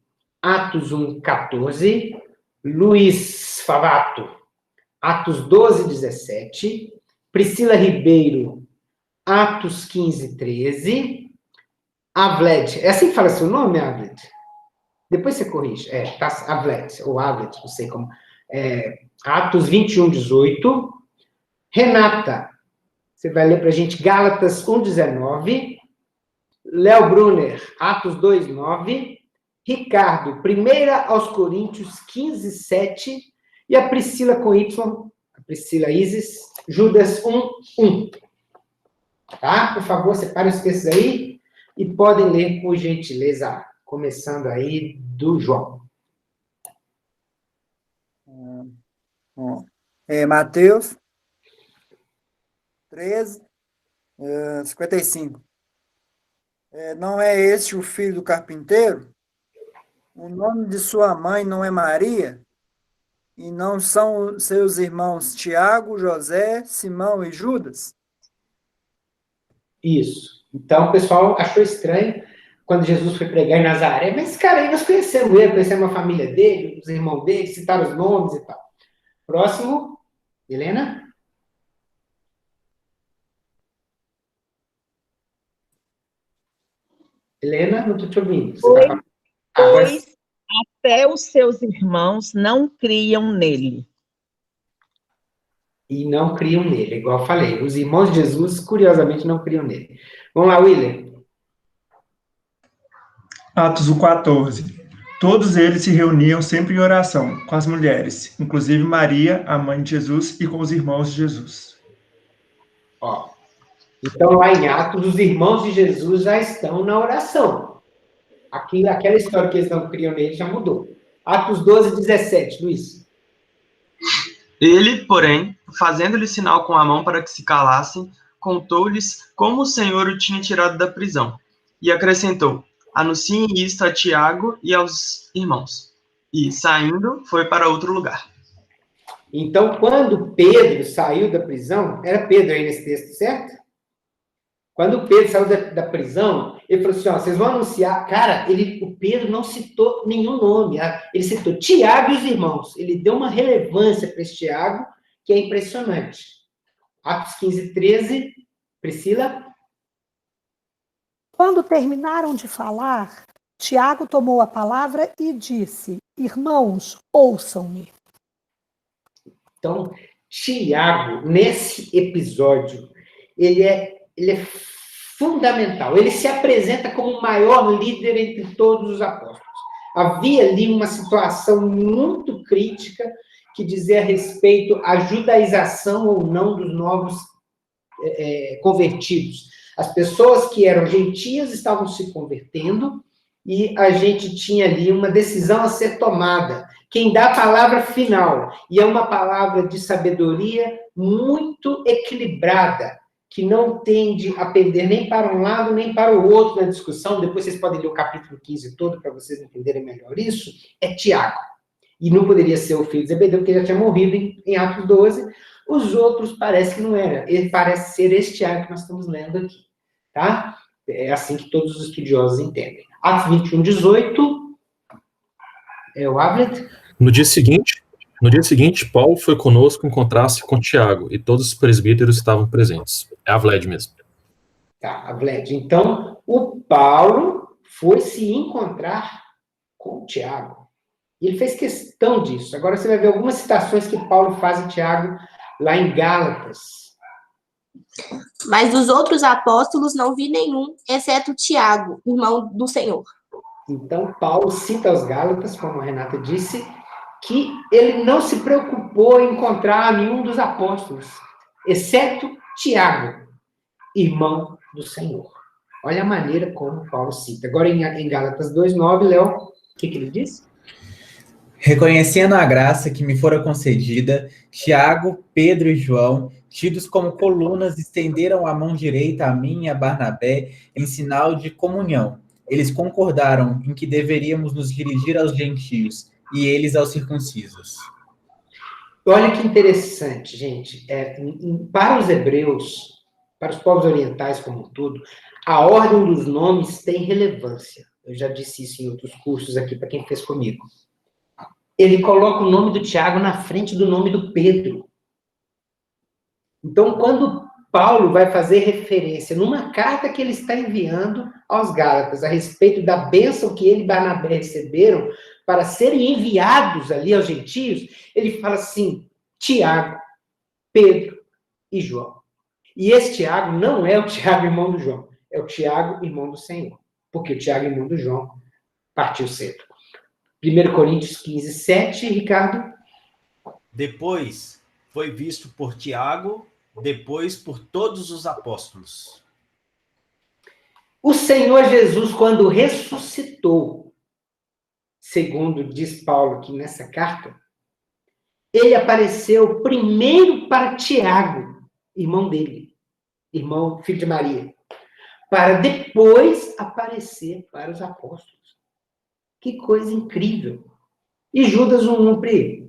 Speaker 1: Atos 1:14, Luiz Favato, Atos 12:17, Priscila Ribeiro, Atos 15, 13. Avlet. É assim que fala seu nome, Avlet? Depois você corrige. Tá, Avlet, ou Avlet, não sei como. Atos 21, 18. Renata, você vai ler para a gente Gálatas 1, 19. Léo Brunner, Atos 2, 9. Ricardo, 1 aos Coríntios 15, 7. E a Priscila com Y, a Priscila Isis, Judas 1, 1. Tá? Por favor, separem os textos aí e podem ler, por gentileza, começando aí do João.
Speaker 16: Mateus 13, 55. Não é este o filho do carpinteiro? O nome de sua mãe não é Maria? E não são seus irmãos Tiago, José, Simão e Judas?
Speaker 1: Isso. Então, o pessoal achou estranho quando Jesus foi pregar em Nazaré. Mas, cara, aí nós conhecemos ele, conhecemos a família dele, os irmãos dele, citaram os nomes e tal. Próximo, Helena? Helena, não estou te ouvindo.
Speaker 2: Pois até os seus irmãos não criam nele.
Speaker 1: E não criam nele, igual eu falei. Os irmãos de Jesus, curiosamente, não criam nele. Vamos lá, William.
Speaker 17: Atos 14. Todos eles se reuniam sempre em oração, com as mulheres, inclusive Maria, a mãe de Jesus, e com os irmãos de Jesus.
Speaker 1: Ó, então, lá em Atos, os irmãos de Jesus já estão na oração. Aquela história que eles não criam nele já mudou. Atos 12, 17, Luiz.
Speaker 18: Ele, porém, fazendo-lhe sinal com a mão para que se calassem, contou-lhes como o Senhor o tinha tirado da prisão. E acrescentou: anunciem isto a Tiago e aos irmãos. E, saindo, foi para outro lugar.
Speaker 1: Então, quando Pedro saiu da prisão, era Pedro aí nesse texto, certo? Quando Pedro saiu da prisão, ele falou assim, ó, vocês vão anunciar... Cara, o Pedro não citou nenhum nome, ele citou Tiago e os irmãos. Ele deu uma relevância para esse Tiago, que é impressionante. Atos 15, 13, Priscila?
Speaker 19: Quando terminaram de falar, Tiago tomou a palavra e disse, irmãos, ouçam-me.
Speaker 1: Então, Tiago, nesse episódio, ele é fundamental. Ele se apresenta como o maior líder entre todos os apóstolos. Havia ali uma situação muito crítica que dizia a respeito à judaização ou não dos novos convertidos. As pessoas que eram gentias estavam se convertendo e a gente tinha ali uma decisão a ser tomada. Quem dá a palavra final, e é uma palavra de sabedoria muito equilibrada, que não tende a pender nem para um lado, nem para o outro na discussão, depois vocês podem ler o capítulo 15 todo, para vocês entenderem melhor isso, é Tiago. E não poderia ser o filho de Zebedeu, porque ele já tinha morrido em Atos 12, os outros parece que não era, ele parece ser este Tiago que nós estamos lendo aqui, tá? É assim que todos os estudiosos entendem. Atos 21, 18, é o Avlet.
Speaker 20: No dia seguinte, Paulo foi conosco encontrar-se com Tiago, e todos os presbíteros estavam presentes. É a Vlad mesmo.
Speaker 1: Tá, a Vlad. Então, o Paulo foi se encontrar com o Tiago. E ele fez questão disso. Agora você vai ver algumas citações que Paulo faz em Tiago, lá em Gálatas.
Speaker 21: Mas dos outros apóstolos não vi nenhum, exceto Tiago, irmão do Senhor.
Speaker 1: Então, Paulo cita aos Gálatas, como a Renata disse, que ele não se preocupou em encontrar nenhum dos apóstolos, exceto Tiago, irmão do Senhor. Olha a maneira como Paulo cita. Agora, em Gálatas 2:9, Léo, o que ele diz?
Speaker 22: Reconhecendo a graça que me fora concedida, Tiago, Pedro e João, tidos como colunas, estenderam a mão direita a mim e a Barnabé em sinal de comunhão. Eles concordaram em que deveríamos nos dirigir aos gentios, e eles aos circuncisos.
Speaker 1: Olha que interessante, gente. Para os hebreus, para os povos orientais como um todo, a ordem dos nomes tem relevância. Eu já disse isso em outros cursos aqui, para quem fez comigo. Ele coloca o nome do Tiago na frente do nome do Pedro. Então, quando Paulo vai fazer referência numa carta que ele está enviando aos Gálatas, a respeito da bênção que ele e Barnabé receberam para serem enviados ali aos gentios. Ele fala assim, Tiago, Pedro e João. E esse Tiago não é o Tiago, irmão do João, é o Tiago, irmão do Senhor, porque o Tiago, irmão do João, partiu cedo. 1 Coríntios 15, 7, Ricardo.
Speaker 8: Depois foi visto por Tiago, depois por todos os apóstolos.
Speaker 1: O Senhor Jesus, quando ressuscitou, segundo diz Paulo aqui nessa carta, ele apareceu primeiro para Tiago, irmão dele, irmão, filho de Maria, para depois aparecer para os apóstolos. Que coisa incrível. E Judas não cumpre.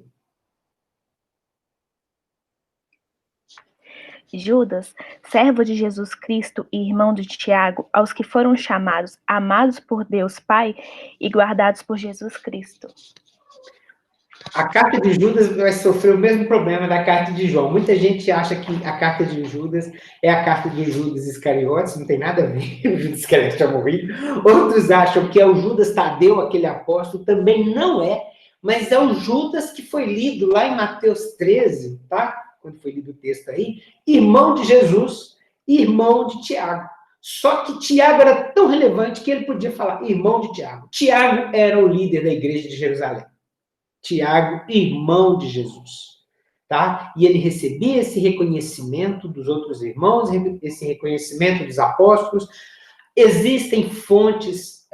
Speaker 3: Judas, servo de Jesus Cristo e irmão de Tiago, aos que foram chamados, amados por Deus Pai e guardados por Jesus Cristo.
Speaker 1: A carta de Judas vai sofrer o mesmo problema da carta de João. Muita gente acha que a carta de Judas é a carta de Judas Iscariotes, não tem nada a ver, o Judas Iscariotes já morreu. Outros acham que é o Judas Tadeu, aquele apóstolo, também não é, mas é o Judas que foi lido lá em Mateus 13, tá? Quando foi lido o texto aí, irmão de Jesus, irmão de Tiago. Só que Tiago era tão relevante que ele podia falar irmão de Tiago. Tiago era o líder da igreja de Jerusalém. Tiago, irmão de Jesus, tá? E ele recebia esse reconhecimento dos outros irmãos, esse reconhecimento dos apóstolos. Existem fontes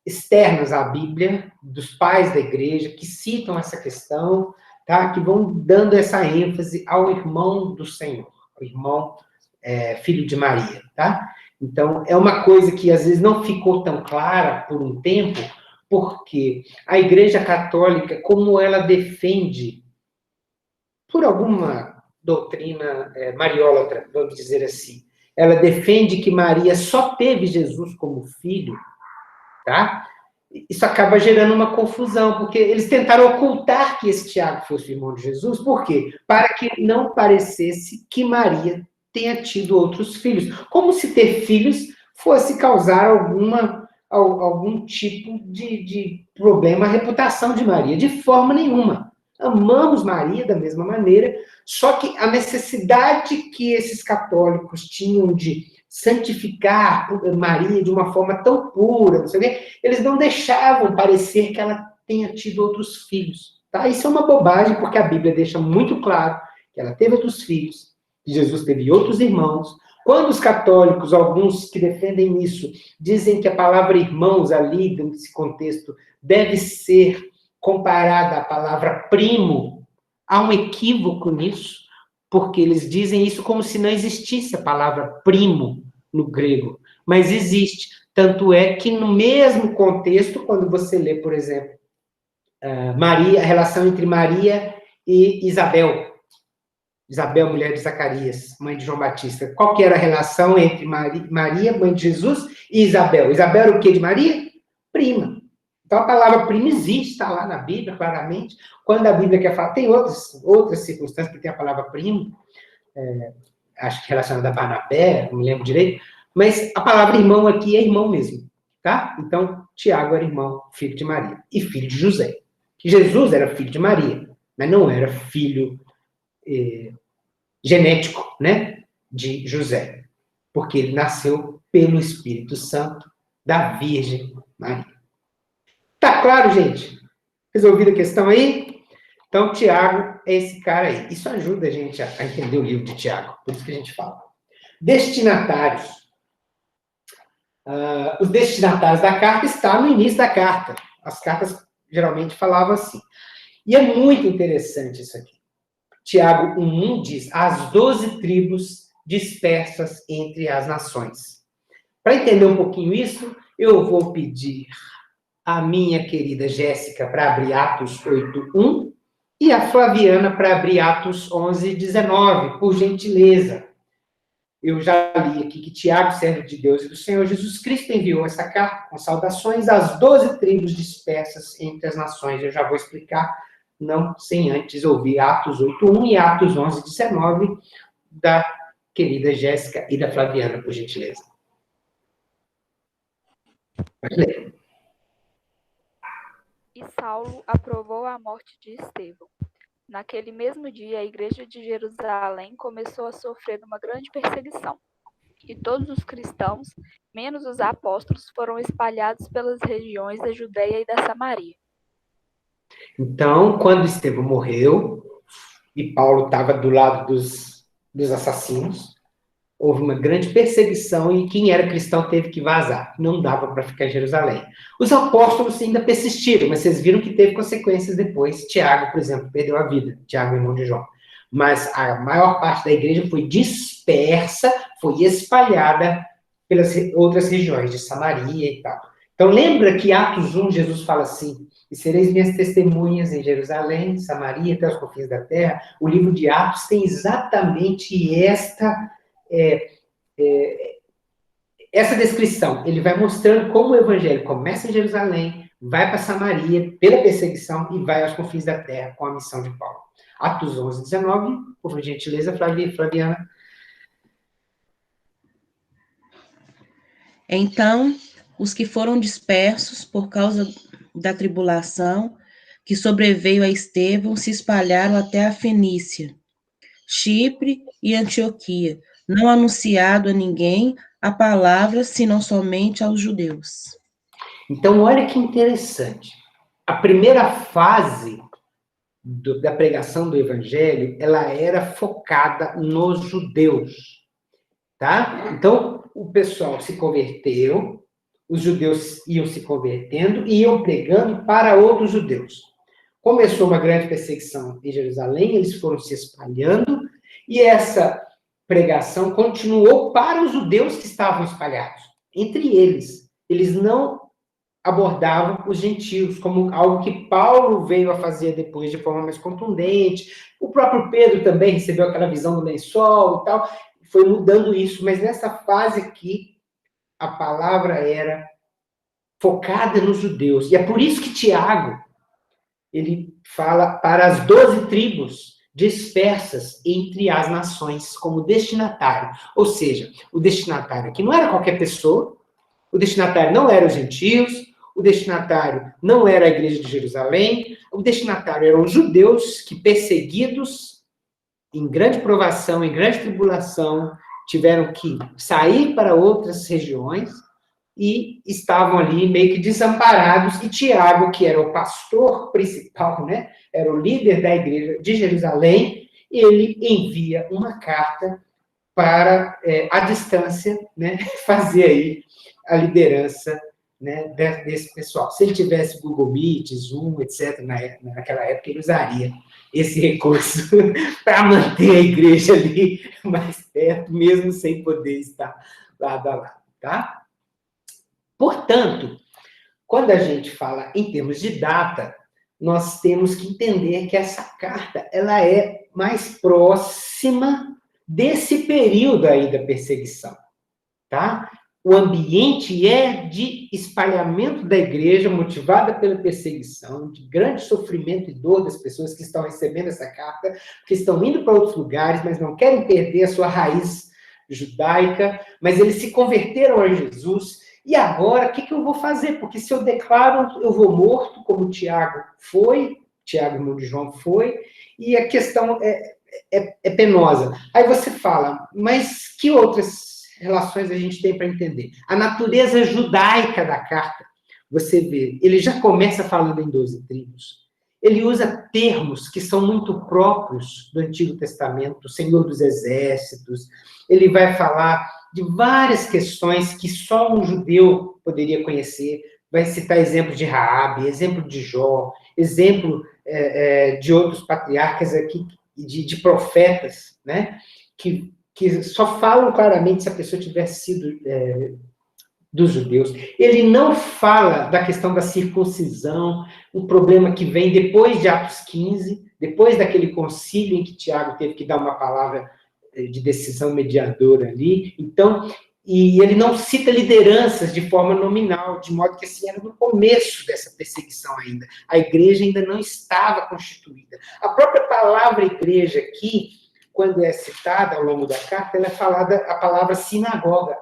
Speaker 1: externas à Bíblia, dos pais da igreja, que citam essa questão, tá? Que vão dando essa ênfase ao irmão do Senhor, o irmão filho de Maria, tá? Então, é uma coisa que às vezes não ficou tão clara por um tempo, porque a Igreja Católica, como ela defende, por alguma doutrina mariólatra, vamos dizer assim, ela defende que Maria só teve Jesus como filho, tá? Isso acaba gerando uma confusão, porque eles tentaram ocultar que esse Tiago fosse irmão de Jesus, por quê? Para que não parecesse que Maria tenha tido outros filhos, como se ter filhos fosse causar algum tipo de problema à reputação de Maria. De forma nenhuma. Amamos Maria da mesma maneira, só que a necessidade que esses católicos tinham de santificar Maria de uma forma tão pura, não sei o quê, eles não deixavam parecer que ela tenha tido outros filhos. Tá? Isso é uma bobagem, porque a Bíblia deixa muito claro que ela teve outros filhos, que Jesus teve outros irmãos. Quando os católicos, alguns que defendem isso, dizem que a palavra irmãos ali, nesse contexto, deve ser comparada à palavra primo, há um equívoco nisso, porque eles dizem isso como se não existisse a palavra primo no grego, mas existe. Tanto é que no mesmo contexto, quando você lê, por exemplo, Maria, a relação entre Maria e Isabel, mulher de Zacarias, mãe de João Batista. Qual que era a relação entre Maria, mãe de Jesus, e Isabel? Isabel era o quê de Maria? Prima. Então, a palavra prima existe, está lá na Bíblia, claramente. Quando a Bíblia quer falar, tem outras circunstâncias que tem a palavra primo, acho que relacionada a Barnabé, não me lembro direito, mas a palavra irmão aqui é irmão mesmo, tá? Então, Tiago era irmão, filho de Maria, e filho de José. Jesus era filho de Maria, mas não era filho genético, né, de José, porque ele nasceu pelo Espírito Santo da Virgem Maria. Tá claro, gente? Resolvido a questão aí? Então, Tiago é esse cara aí. Isso ajuda a gente a entender o livro de Tiago, por isso que a gente fala. Destinatários. Os destinatários da carta estão no início da carta. As cartas geralmente falavam assim. E é muito interessante isso aqui. Tiago 1,1 diz, as 12 tribos dispersas entre as nações. Para entender um pouquinho isso, eu vou pedir a minha querida Jéssica para abrir Atos 8:1 e a Flaviana para abrir Atos 11:19, por gentileza. Eu já li aqui que Tiago, servo de Deus e do Senhor Jesus Cristo, enviou essa carta com saudações às 12 tribos dispersas entre as nações. Eu já vou explicar, não sem antes ouvir Atos 8:1 e Atos 11:19 da querida Jéssica e da Flaviana, por gentileza. Pode ler.
Speaker 4: E Saulo aprovou a morte de Estevão. Naquele mesmo dia, a igreja de Jerusalém começou a sofrer uma grande perseguição. E todos os cristãos, menos os apóstolos, foram espalhados pelas regiões da Judéia e da Samaria.
Speaker 1: Então, quando Estevão morreu, e Paulo estava do lado dos assassinos, houve uma grande perseguição e quem era cristão teve que vazar. Não dava para ficar em Jerusalém. Os apóstolos ainda persistiram, mas vocês viram que teve consequências depois. Tiago, por exemplo, perdeu a vida. Tiago, irmão de João. Mas a maior parte da igreja foi dispersa, foi espalhada pelas outras regiões de Samaria e tal. Então, lembra que Atos 1, Jesus fala assim, e sereis minhas testemunhas em Jerusalém, Samaria, até os confins da terra. O livro de Atos tem exatamente essa descrição. Ele vai mostrando como o evangelho começa em Jerusalém, vai para Samaria, pela perseguição, e vai aos confins da terra, com a missão de Paulo. Atos 11, 19, por gentileza, Flaviana.
Speaker 7: Então, os que foram dispersos por causa da tribulação que sobreveio a Estevão se espalharam até a Fenícia, Chipre e Antioquia, não anunciado a ninguém a palavra, senão somente aos judeus.
Speaker 1: Então, olha que interessante. A primeira fase da pregação do evangelho, ela era focada nos judeus, tá? Então, o pessoal se converteu, os judeus iam se convertendo e iam pregando para outros judeus. Começou uma grande perseguição em Jerusalém, eles foram se espalhando, e essa pregação continuou para os judeus que estavam espalhados. Entre eles, eles não abordavam os gentios, como algo que Paulo veio a fazer depois de forma mais contundente. O próprio Pedro também recebeu aquela visão do lençol e tal, foi mudando isso, mas nessa fase aqui, a palavra era focada nos judeus. E é por isso que Tiago, ele fala para as 12 tribos dispersas entre as nações, como destinatário. Ou seja, o destinatário aqui não era qualquer pessoa, o destinatário não era os gentios, o destinatário não era a igreja de Jerusalém, o destinatário eram os judeus que, perseguidos, em grande provação, em grande tribulação, tiveram que sair para outras regiões e estavam ali meio que desamparados. E Tiago, que era o pastor principal, né, era o líder da igreja de Jerusalém, ele envia uma carta para, à distância, né, fazer aí a liderança, né, desse pessoal. Se ele tivesse Google Meet, Zoom, etc., naquela época, ele usaria esse recurso para manter a igreja ali mais perto, mesmo sem poder estar lado a lado, tá? Portanto, quando a gente fala em termos de data, nós temos que entender que essa carta, ela é mais próxima desse período aí da perseguição, tá? O ambiente é de espalhamento da igreja, motivada pela perseguição, de grande sofrimento e dor das pessoas que estão recebendo essa carta, que estão indo para outros lugares, mas não querem perder a sua raiz judaica, mas eles se converteram a Jesus. E agora, o que eu vou fazer? Porque se eu declaro, eu vou morto, como Tiago foi, Tiago, irmão de João, foi, e a questão é penosa. Aí você fala, mas que outras relações a gente tem para entender? A natureza judaica da carta, você vê, ele já começa falando em 12 tribos. Ele usa termos que são muito próprios do Antigo Testamento, o Senhor dos Exércitos. Ele vai falar de várias questões que só um judeu poderia conhecer. Vai citar exemplo de Raabe, exemplo de Jó, exemplo de outros patriarcas aqui, de profetas, né? Que só falam claramente se a pessoa tivesse sido dos judeus. Ele não fala da questão da circuncisão, um problema que vem depois de Atos 15, depois daquele concílio em que Tiago teve que dar uma palavra de decisão mediadora ali. Então, e ele não cita lideranças de forma nominal, de modo que assim, era no começo dessa perseguição ainda. A igreja ainda não estava constituída. A própria palavra igreja aqui quando é citada ao longo da carta, ela é falada a palavra sinagoga.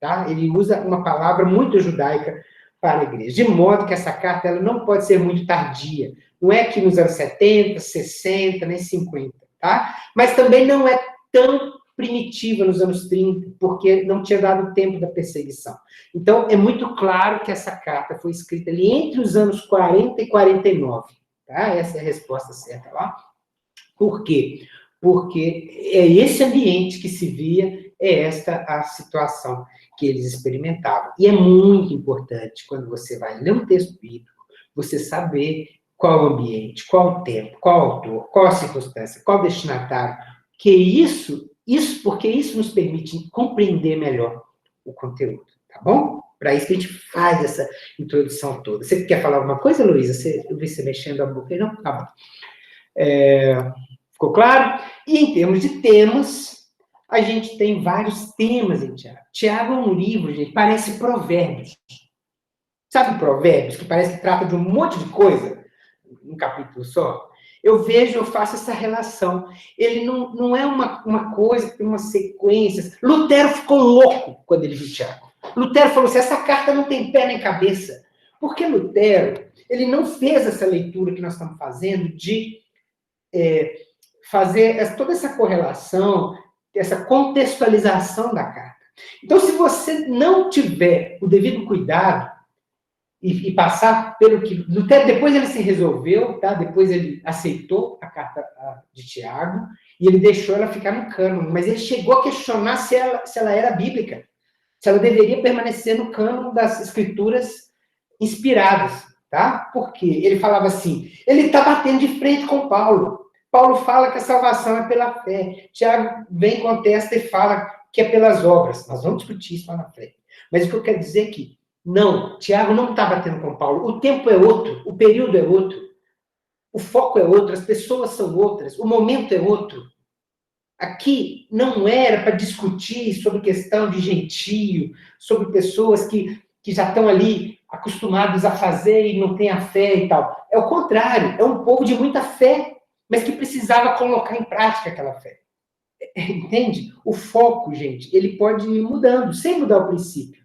Speaker 1: Tá? Ele usa uma palavra muito judaica para a igreja. De modo que essa carta ela não pode ser muito tardia. Não é que nos anos 70, 60, nem 50. Tá? Mas também não é tão primitiva nos anos 30, porque não tinha dado tempo da perseguição. Então, é muito claro que essa carta foi escrita ali entre os anos 40 e 49. Tá? Essa é a resposta certa lá. Por quê? Porque é esse ambiente que se via, é esta a situação que eles experimentavam. E é muito importante, quando você vai ler um texto bíblico, você saber qual o ambiente, qual o tempo, qual o autor, qual a circunstância, qual o destinatário, porque isso nos permite compreender melhor o conteúdo, tá bom? Para isso que a gente faz essa introdução toda. Você quer falar alguma coisa, Luísa? Eu vi você mexendo a boca aí, não? Tá bom. Ficou claro? E em termos de temas, a gente tem vários temas em Tiago. Tiago é um livro, gente, parece Provérbios. Sabe Provérbios, que parece que trata de um monte de coisa, num capítulo só? Eu faço essa relação. Ele não é uma coisa que tem uma sequência. Lutero ficou louco quando ele viu Tiago. Lutero falou assim, essa carta não tem pé nem cabeça. Porque Lutero, ele não fez essa leitura que nós estamos fazendo de fazer toda essa correlação, essa contextualização da carta. Então, se você não tiver o devido cuidado e passar pelo que... Lutero, depois ele se resolveu, tá? Depois ele aceitou a carta de Tiago e ele deixou ela ficar no cânone, mas ele chegou a questionar se ela era bíblica, se ela deveria permanecer no cânone das escrituras inspiradas, tá? Porque ele falava assim, ele está batendo de frente com Paulo. Paulo fala que a salvação é pela fé. Tiago vem, contesta e fala que é pelas obras. Nós vamos discutir isso lá na frente. Mas o que eu quero dizer é que, não, Tiago não está batendo com Paulo. O tempo é outro, o período é outro, o foco é outro, as pessoas são outras, o momento é outro. Aqui não era para discutir sobre questão de gentio, sobre pessoas que já estão ali acostumados a fazer e não têm a fé e tal. É o contrário, é um povo de muita fé, mas que precisava colocar em prática aquela fé. Entende? O foco, gente, ele pode ir mudando, sem mudar o princípio.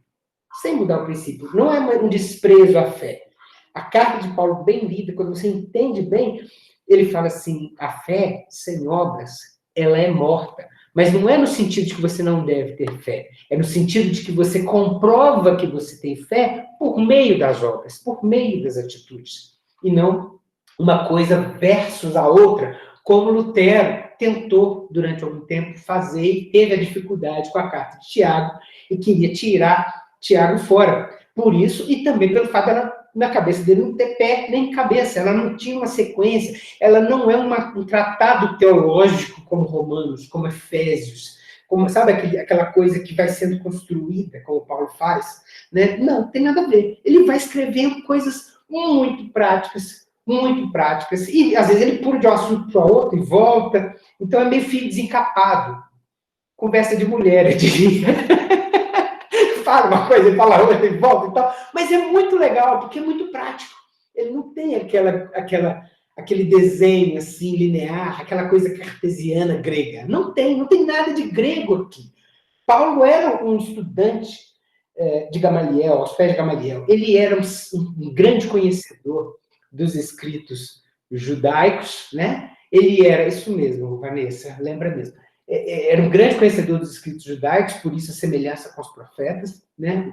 Speaker 1: Sem mudar o princípio. Não é um desprezo à fé. A carta de Paulo, bem lida, quando você entende bem, ele fala assim, a fé sem obras, ela é morta. Mas não é no sentido de que você não deve ter fé. É no sentido de que você comprova que você tem fé por meio das obras, por meio das atitudes. E não uma coisa versus a outra, como Lutero tentou, durante algum tempo, fazer e teve a dificuldade com a carta de Tiago e queria tirar Tiago fora. Por isso, e também pelo fato dela, na cabeça dele, não ter pé nem cabeça. Ela não tinha uma sequência. Ela não é um tratado teológico como Romanos, como Efésios, como, sabe, aquela coisa que vai sendo construída, como Paulo faz, né? Não, tem nada a ver. Ele vai escrevendo coisas muito práticas, e às vezes ele pula de um assunto para outro e volta. Então é meio filho desencapado. Conversa de mulher, eu diria. Fala uma coisa, ele fala outra e volta e tal. Mas é muito legal, porque é muito prático. Ele não tem aquele desenho assim, linear, aquela coisa cartesiana grega. Não tem nada de grego aqui. Paulo era um estudante de Gamaliel, aos pés de Gamaliel. Ele era um grande conhecedor dos escritos judaicos, né? Ele era, isso mesmo, Vanessa, lembra mesmo. Era um grande conhecedor dos escritos judaicos, por isso a semelhança com os profetas, né?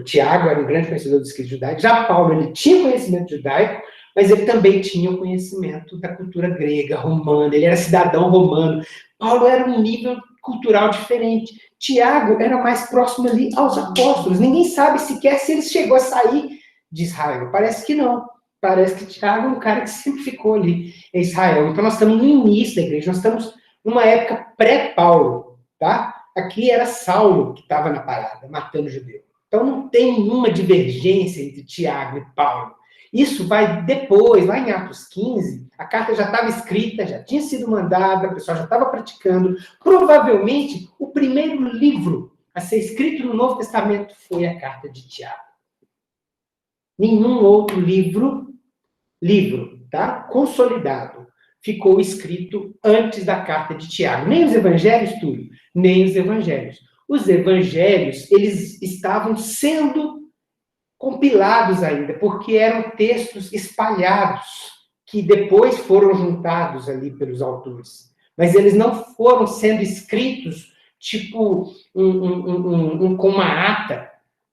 Speaker 1: Tiago era um grande conhecedor dos escritos judaicos. Já Paulo, ele tinha conhecimento judaico, mas ele também tinha o conhecimento da cultura grega, romana, ele era cidadão romano. Paulo era um nível cultural diferente. Tiago era mais próximo ali aos apóstolos. Ninguém sabe sequer se ele chegou a sair de Israel. Parece que não. Parece que Tiago é um cara que sempre ficou ali em Israel. Então nós estamos no início da igreja, nós estamos numa época pré-Paulo, tá? Aqui era Saulo que estava na parada, matando judeu. Então não tem nenhuma divergência entre Tiago e Paulo. Isso vai depois, lá em Atos 15, a carta já estava escrita, já tinha sido mandada, o pessoal já estava praticando. Provavelmente, o primeiro livro a ser escrito no Novo Testamento foi a carta de Tiago. Nenhum outro livro, tá? Consolidado, ficou escrito antes da carta de Tiago. Nem os evangelhos, Túlio, nem os evangelhos. Os evangelhos, eles estavam sendo compilados ainda, porque eram textos espalhados, que depois foram juntados ali pelos autores. Mas eles não foram sendo escritos, tipo, com uma ata,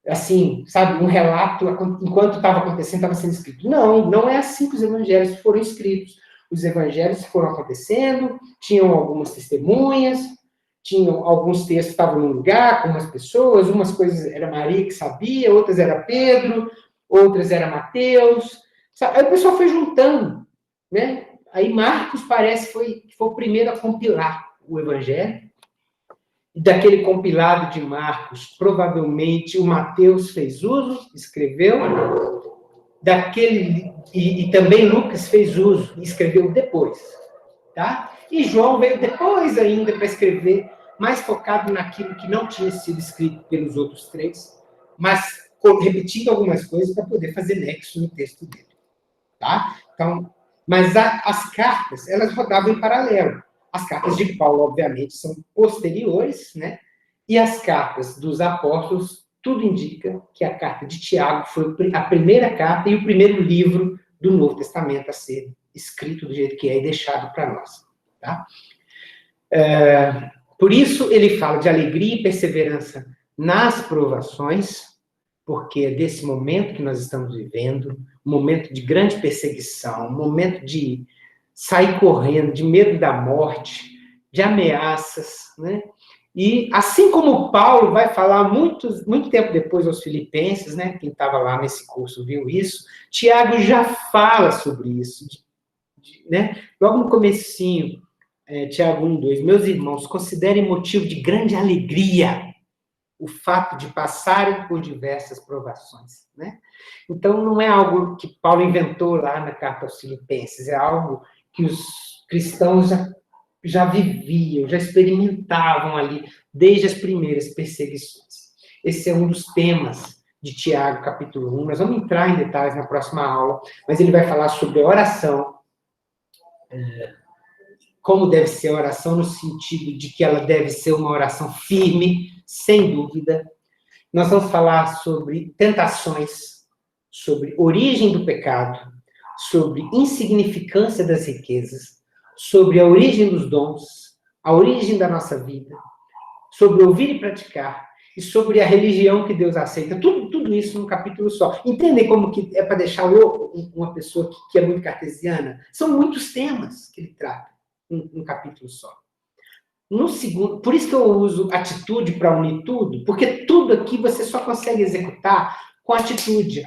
Speaker 1: assim, sabe, um relato, enquanto estava acontecendo, estava sendo escrito. Não, não é assim que os evangelhos foram escritos. Os evangelhos foram acontecendo, tinham algumas testemunhas, tinham alguns textos que estavam num lugar, com umas pessoas, umas coisas era Maria que sabia, outras era Pedro, outras era Mateus. Aí o pessoal foi juntando, né? Aí Marcos parece que foi o primeiro a compilar o evangelho. Daquele compilado de Marcos, provavelmente o Mateus fez uso, escreveu, e também Lucas fez uso, e escreveu depois, tá? E João veio depois ainda para escrever, mais focado naquilo que não tinha sido escrito pelos outros três, mas repetindo algumas coisas para poder fazer nexo no texto dele, tá? Então, mas as cartas, elas rodavam em paralelo. As cartas de Paulo, obviamente, são posteriores, né? E as cartas dos apóstolos, tudo indica que a carta de Tiago foi a primeira carta e o primeiro livro do Novo Testamento a ser escrito do jeito que é e deixado para nós, tá? Por isso, ele fala de alegria e perseverança nas provações, porque é desse momento que nós estamos vivendo, um momento de grande perseguição, um momento de sair correndo, de medo da morte, de ameaças, né? E assim como Paulo vai falar muito tempo depois aos Filipenses, né? Quem estava lá nesse curso viu isso, Tiago já fala sobre isso, né? Logo no comecinho, Tiago 1:2, meus irmãos, considerem motivo de grande alegria o fato de passarem por diversas provações, né? Então, não é algo que Paulo inventou lá na carta aos Filipenses, é algo que os cristãos já viviam, já experimentavam ali, desde as primeiras perseguições. Esse é um dos temas de Tiago, capítulo 1. Nós vamos entrar em detalhes na próxima aula, mas ele vai falar sobre a oração, como deve ser a oração, no sentido de que ela deve ser uma oração firme, sem dúvida. Nós vamos falar sobre tentações, sobre origem do pecado, sobre insignificância das riquezas, sobre a origem dos dons, a origem da nossa vida, sobre ouvir e praticar, e sobre a religião que Deus aceita. Tudo isso num capítulo só. Entendem como que é para deixar uma pessoa que é muito cartesiana? São muitos temas que ele trata num capítulo só. No segundo, por isso que eu uso atitude para unir tudo, porque tudo aqui você só consegue executar com atitude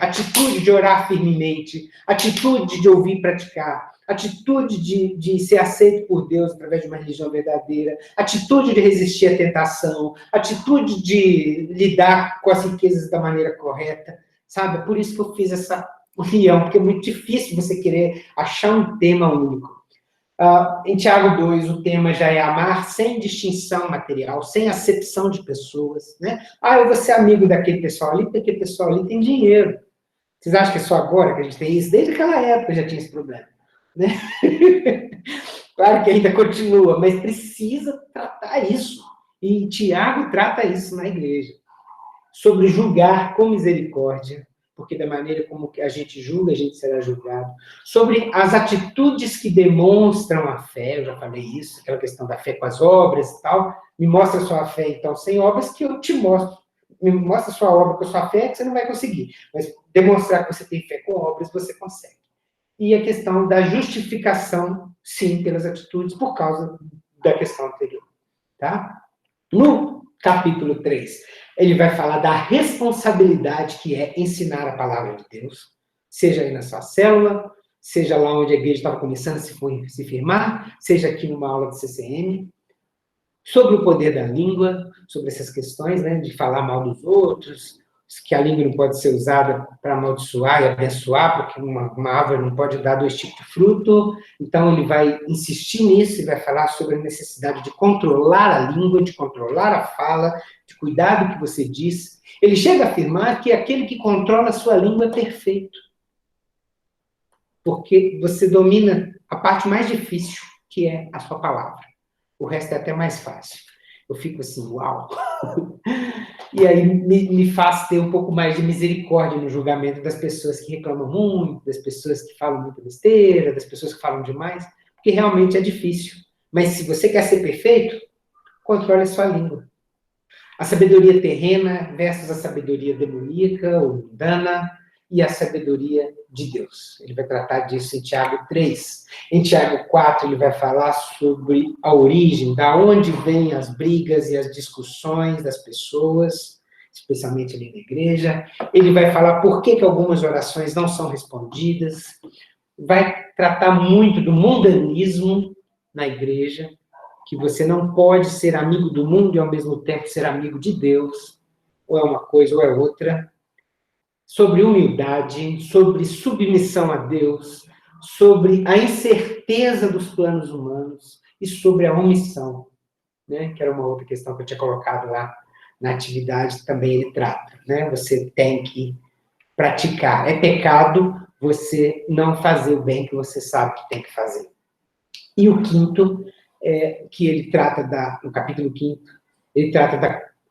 Speaker 1: de orar firmemente, atitude de ouvir e praticar, atitude de ser aceito por Deus através de uma religião verdadeira, atitude de resistir à tentação, atitude de lidar com as riquezas da maneira correta, sabe? Por isso que eu fiz essa união, porque é muito difícil você querer achar um tema único. Em Tiago 2, o tema já é amar sem distinção material, sem acepção de pessoas, né? Eu vou ser amigo daquele pessoal ali, porque aquele pessoal ali tem dinheiro. Vocês acham que é só agora que a gente tem isso? Desde aquela época já tinha esse problema, né? Claro que ainda continua, mas precisa tratar isso. E Tiago trata isso na igreja. Sobre julgar com misericórdia, porque da maneira como a gente julga, a gente será julgado. Sobre as atitudes que demonstram a fé, eu já falei isso, aquela questão da fé com as obras e tal. Me mostra a sua fé, então, sem obras, que eu te mostro. Me mostra a sua obra com a sua fé, que você não vai conseguir. Mas demonstrar que você tem fé com obras, você consegue. E a questão da justificação, sim, pelas atitudes, por causa da questão anterior. Tá? No capítulo 3, ele vai falar da responsabilidade que é ensinar a palavra de Deus, seja aí na sua célula, seja lá onde a igreja estava começando a se firmar, seja aqui numa aula de CCM, sobre o poder da língua, sobre essas questões, né, de falar mal dos outros, que a língua não pode ser usada para amaldiçoar e abençoar, porque uma árvore não pode dar 2 tipos de fruto. Então, ele vai insistir nisso e vai falar sobre a necessidade de controlar a língua, de controlar a fala, de cuidar do que você diz. Ele chega a afirmar que aquele que controla a sua língua é perfeito. porque você domina a parte mais difícil, que é a sua palavra. O resto é até mais fácil. Eu fico assim, uau! E aí me faz ter um pouco mais de misericórdia no julgamento das pessoas que reclamam muito, das pessoas que falam muita besteira, das pessoas que falam demais, porque realmente é difícil. Mas se você quer ser perfeito, controle a sua língua. A sabedoria terrena versus a sabedoria demoníaca ou mundana e a sabedoria de Deus. Ele vai tratar disso em Tiago 3. Em Tiago 4, ele vai falar sobre a origem, da onde vêm as brigas e as discussões das pessoas, especialmente ali na igreja. Ele vai falar por que algumas orações não são respondidas. Vai tratar muito do mundanismo na igreja, que você não pode ser amigo do mundo e, ao mesmo tempo, ser amigo de Deus. Ou é uma coisa ou é outra. Sobre humildade, sobre submissão a Deus, sobre a incerteza dos planos humanos e sobre a omissão, né? Que era uma outra questão que eu tinha colocado lá na atividade, também ele trata, né? Você tem que praticar. É pecado você não fazer o bem que você sabe que tem que fazer. E o quinto, que ele trata no capítulo 5,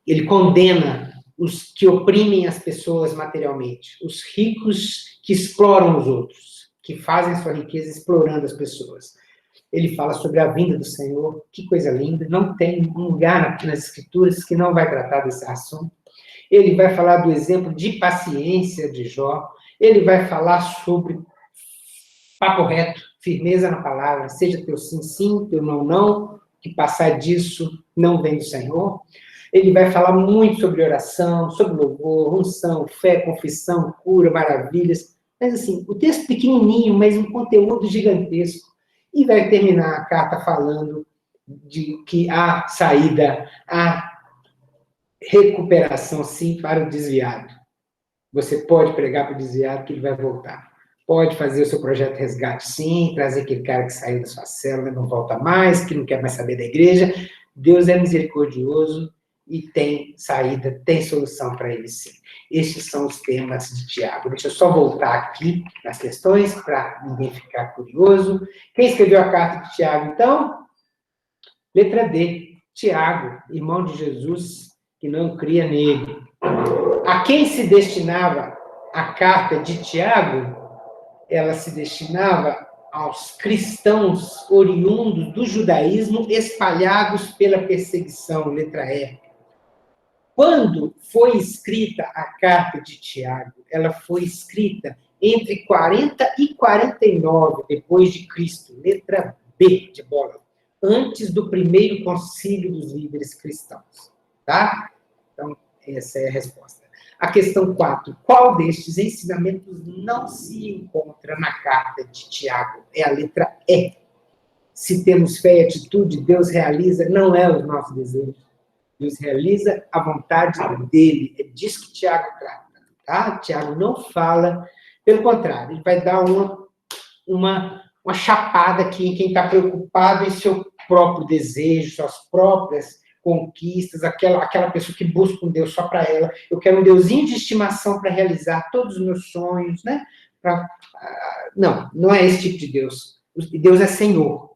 Speaker 1: ele condena os que oprimem as pessoas materialmente, os ricos que exploram os outros, que fazem sua riqueza explorando as pessoas. Ele fala sobre a vinda do Senhor, que coisa linda, não tem um lugar nas Escrituras que não vai tratar desse assunto. Ele vai falar do exemplo de paciência de Jó, ele vai falar sobre papo reto, firmeza na palavra, seja teu sim, sim, teu não, não, que passar disso não vem do Senhor. Ele vai falar muito sobre oração, sobre louvor, unção, fé, confissão, cura, maravilhas. Mas, assim, o texto pequenininho, mas um conteúdo gigantesco. E vai terminar a carta falando de que há saída, há recuperação, sim, para o desviado. Você pode pregar para o desviado que ele vai voltar. Pode fazer o seu projeto de resgate, sim, trazer aquele cara que saiu da sua célula e não volta mais, que não quer mais saber da igreja. Deus é misericordioso e tem saída, tem solução para ele, sim. Estes são os temas de Tiago. Deixa eu só voltar aqui nas questões, para ninguém ficar curioso. Quem escreveu a carta de Tiago, então? Letra D. Tiago, irmão de Jesus, que não cria nele. A quem se destinava a carta de Tiago? Ela se destinava aos cristãos oriundos do judaísmo espalhados pela perseguição, letra E. Quando foi escrita a carta de Tiago? Ela foi escrita entre 40 e 49 depois de Cristo, letra B de bola, antes do primeiro concílio dos líderes cristãos, tá? Então, essa é a resposta. A questão 4. Qual destes ensinamentos não se encontra na carta de Tiago? É a letra E. Se temos fé e atitude, Deus realiza, não é os nossos desejos. Deus realiza a vontade dele. É disso que Tiago trata, tá? Tiago não fala, pelo contrário, ele vai dar uma chapada aqui em quem está preocupado em seu próprio desejo, suas próprias conquistas, aquela pessoa que busca um Deus só para ela. Eu quero um Deusinho de estimação para realizar todos os meus sonhos, né? Não é esse tipo de Deus. Deus é Senhor.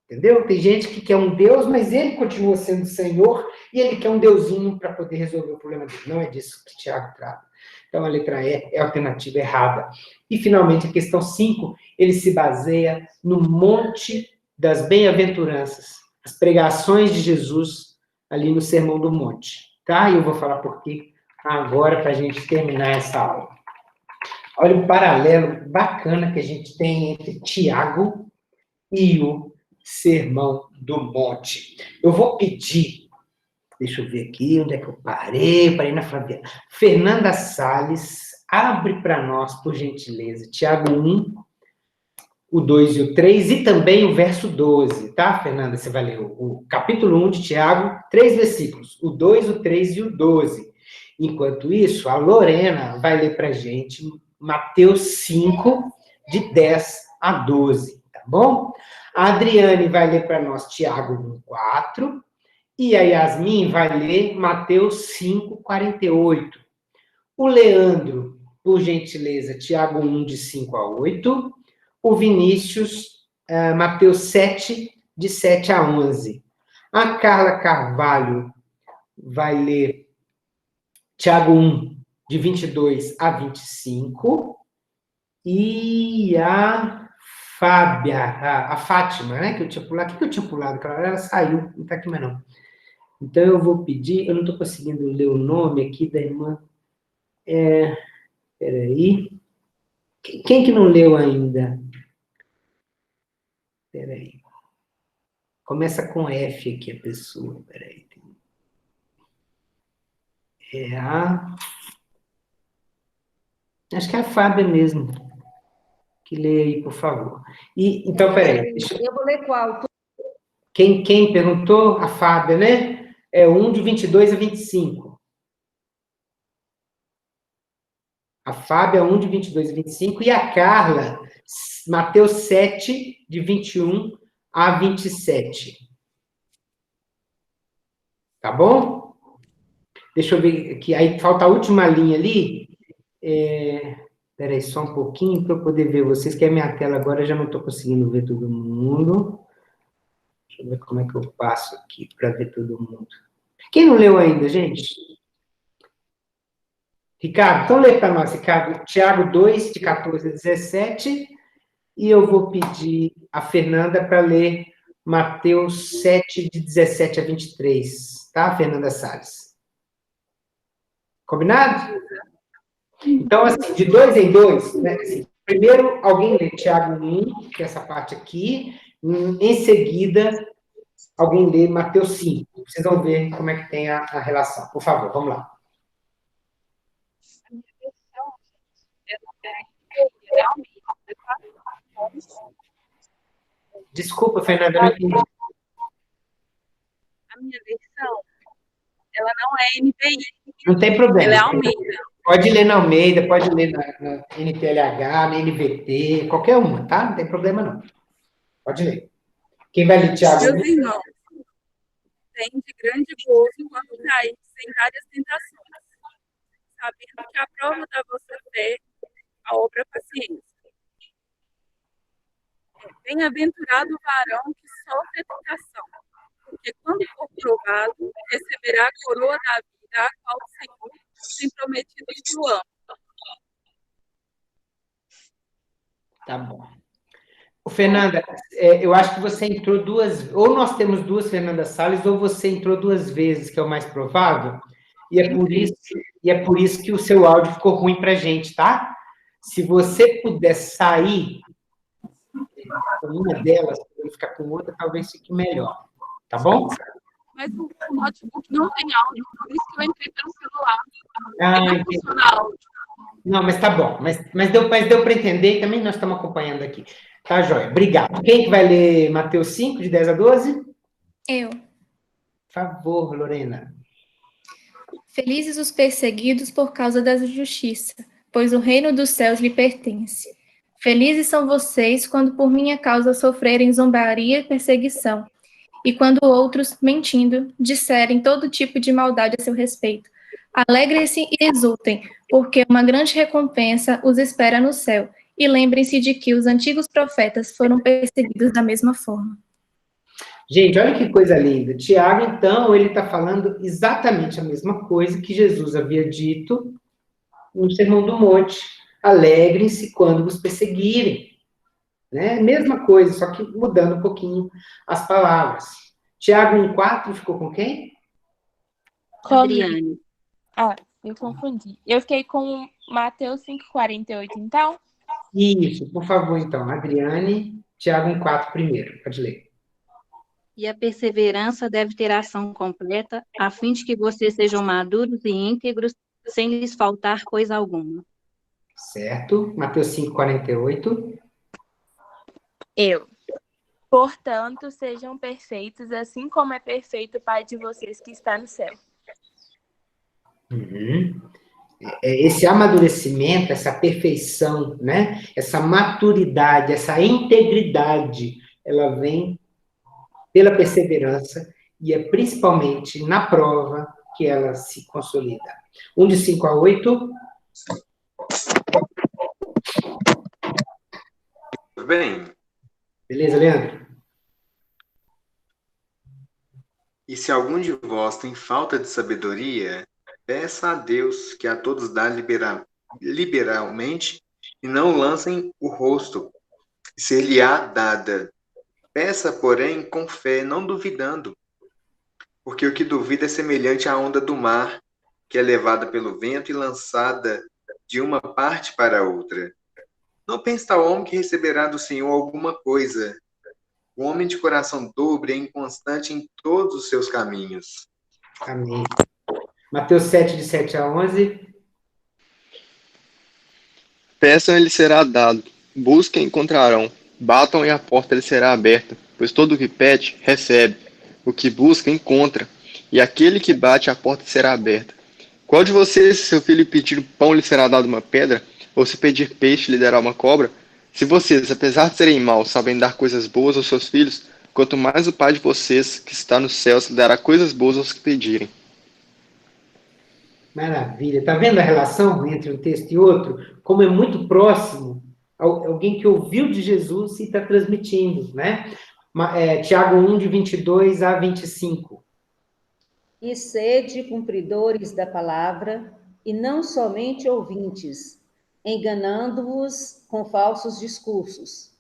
Speaker 1: Entendeu? Tem gente que quer um Deus, mas ele continua sendo Senhor e ele quer um Deusinho para poder resolver o problema dele. Não é disso que Tiago trata. Então, a letra E é a alternativa errada. E, finalmente, a questão 5, ele se baseia no Monte das Bem-aventuranças, as pregações de Jesus ali no Sermão do Monte. Tá? E eu vou falar por quê agora para a gente terminar essa aula. Olha o paralelo bacana que a gente tem entre Tiago e o Sermão do Monte. Eu vou pedir, deixa eu ver aqui, onde é que eu parei na Flaviana. Fernanda Salles, abre para nós, por gentileza, Tiago 1, o 2 e o 3, e também o verso 12, tá, Fernanda? Você vai ler o capítulo 1 de Tiago, 3 versículos, o 2, o 3 e o 12. Enquanto isso, a Lorena vai ler para a gente Mateus 5, de 10 a 12, tá bom? A Adriane vai ler para nós Tiago 1, 4, e a Yasmin vai ler Mateus 5, 48. O Leandro por gentileza, Tiago 1, de 5 a 8. O Vinícius, Mateus 7, de 7 a 11. A Carla Carvalho vai ler Tiago 1, de 22 a 25. E a Fábia, a Fátima, né, que eu tinha pulado. O que eu tinha pulado? Ela saiu, não está aqui mais não. Então, eu vou pedir, eu não estou conseguindo ler o nome aqui da irmã. Peraí. Quem que não leu ainda? Peraí. Começa com F aqui a pessoa, peraí. Acho que é a Fábia mesmo. Que lê aí, por favor. Então, peraí.
Speaker 10: Eu vou ler qual?
Speaker 1: Quem perguntou? A Fábia, né? É 1, de 22 a 25. A Fábia, 1, de 22 a 25. E a Carla, Mateus 7, de 21 a 27. Tá bom? Deixa eu ver aqui. Aí falta a última linha ali. Espera aí só um pouquinho para eu poder ver vocês, que a minha tela agora eu já não estou conseguindo ver todo mundo. Deixa eu ver como é que eu passo aqui para ver todo mundo. Quem não leu ainda, gente? Ricardo, então lê para nós, Ricardo. Tiago 2, de 14 a 17. E eu vou pedir a Fernanda para ler Mateus 7, de 17 a 23. Tá, Fernanda Salles? Combinado? Então, assim, de 2 em 2, né? Assim, primeiro, alguém lê Tiago 1, que é essa parte aqui. Em seguida, alguém lê Mateus 5. Vocês vão ver como é que tem a relação. Por favor, vamos lá. Desculpa, Fernanda, eu não entendi.
Speaker 5: A minha versão, ela não é NVI.
Speaker 1: Não tem problema.
Speaker 5: Ela é Almeida.
Speaker 1: Pode ler na Almeida, pode ler na NTLH, na NVT, qualquer uma, tá? Não tem problema, não. Pode ler. Quem vai ler, Tiago?
Speaker 5: Meus irmãos, têm de grande gozo quando caídos em várias tentações, sabendo que a prova da vossa fé, a obra paciência. Bem-aventurado o varão que sofre a tentação, porque quando for provado, receberá a coroa da vida, a qual o Senhor tem prometido que o ama.
Speaker 1: Tá bom. Fernanda, eu acho que você entrou duas... Ou nós temos duas Fernanda Salles, ou você entrou duas vezes, que é o mais provável, e é por isso que o seu áudio ficou ruim para a gente, tá? Se você puder sair com uma delas, para ficar com outra, talvez fique melhor. Tá bom?
Speaker 5: Mas o notebook não tem áudio, por isso que eu entrei pelo celular.
Speaker 1: Não funciona áudio. Não, mas tá bom. Mas deu para entender, e também nós estamos acompanhando aqui. Tá, joia. Obrigado. Quem que vai ler Mateus 5, de 10 a 12?
Speaker 6: Eu.
Speaker 1: Por favor, Lorena.
Speaker 6: Felizes os perseguidos por causa da justiça, pois o reino dos céus lhe pertence. Felizes são vocês quando por minha causa sofrerem zombaria e perseguição, e quando outros, mentindo, disserem todo tipo de maldade a seu respeito. Alegrem-se e exultem, porque uma grande recompensa os espera no céu, e lembrem-se de que os antigos profetas foram perseguidos da mesma forma.
Speaker 1: Gente, olha que coisa linda. Tiago, então, ele está falando exatamente a mesma coisa que Jesus havia dito no Sermão do Monte. Alegrem-se quando vos perseguirem. Né? Mesma coisa, só que mudando um pouquinho as palavras. Tiago 1,4 ficou com quem?
Speaker 6: Com Adriane. Ah, eu confundi. Eu fiquei com Mateus 5,48, então?
Speaker 1: Isso, por favor, então. Adriane, Tiago 1,4 primeiro. Pode ler.
Speaker 23: E a perseverança deve ter ação completa, a fim de que vocês sejam maduros e íntegros, sem lhes faltar coisa alguma.
Speaker 1: Certo. Mateus 5,48.
Speaker 6: Eu. Portanto, sejam perfeitos, assim como é perfeito o Pai de vocês que está no céu.
Speaker 1: Uhum. Esse amadurecimento, essa perfeição, né? Essa maturidade, essa integridade, ela vem pela perseverança e é principalmente na prova que ela se consolida. 1 de 5 a 8.
Speaker 9: Tudo bem?
Speaker 1: Beleza, Leandro?
Speaker 9: E se algum de vós tem falta de sabedoria, peça a Deus que a todos dá liberalmente e não lancem o rosto, ser-lhe-á dada. Peça, porém, com fé, não duvidando, porque o que duvida é semelhante à onda do mar, que é levada pelo vento e lançada de uma parte para outra. Não pense tal homem que receberá do Senhor alguma coisa. O homem de coração dobre é inconstante em todos os seus caminhos.
Speaker 1: Amém. Mateus 7, de 7 a 11.
Speaker 18: Peçam, ele será dado. Busquem, encontrarão. Batam e a porta lhe será aberta. Pois todo o que pede, recebe. O que busca, encontra. E aquele que bate, a porta será aberta. Qual de vocês, se seu filho pedir pão, lhe será dado uma pedra? Ou se pedir peixe, lhe dará uma cobra? Se vocês, apesar de serem maus, sabem dar coisas boas aos seus filhos, quanto mais o Pai de vocês, que está nos céus, dará coisas boas aos que pedirem.
Speaker 1: Maravilha. Está vendo a relação entre um texto e outro? Como é muito próximo, alguém que ouviu de Jesus e está transmitindo, né? Tiago 1, de 22 a 25.
Speaker 11: E sede cumpridores da palavra, e não somente ouvintes, enganando-vos com falsos discursos.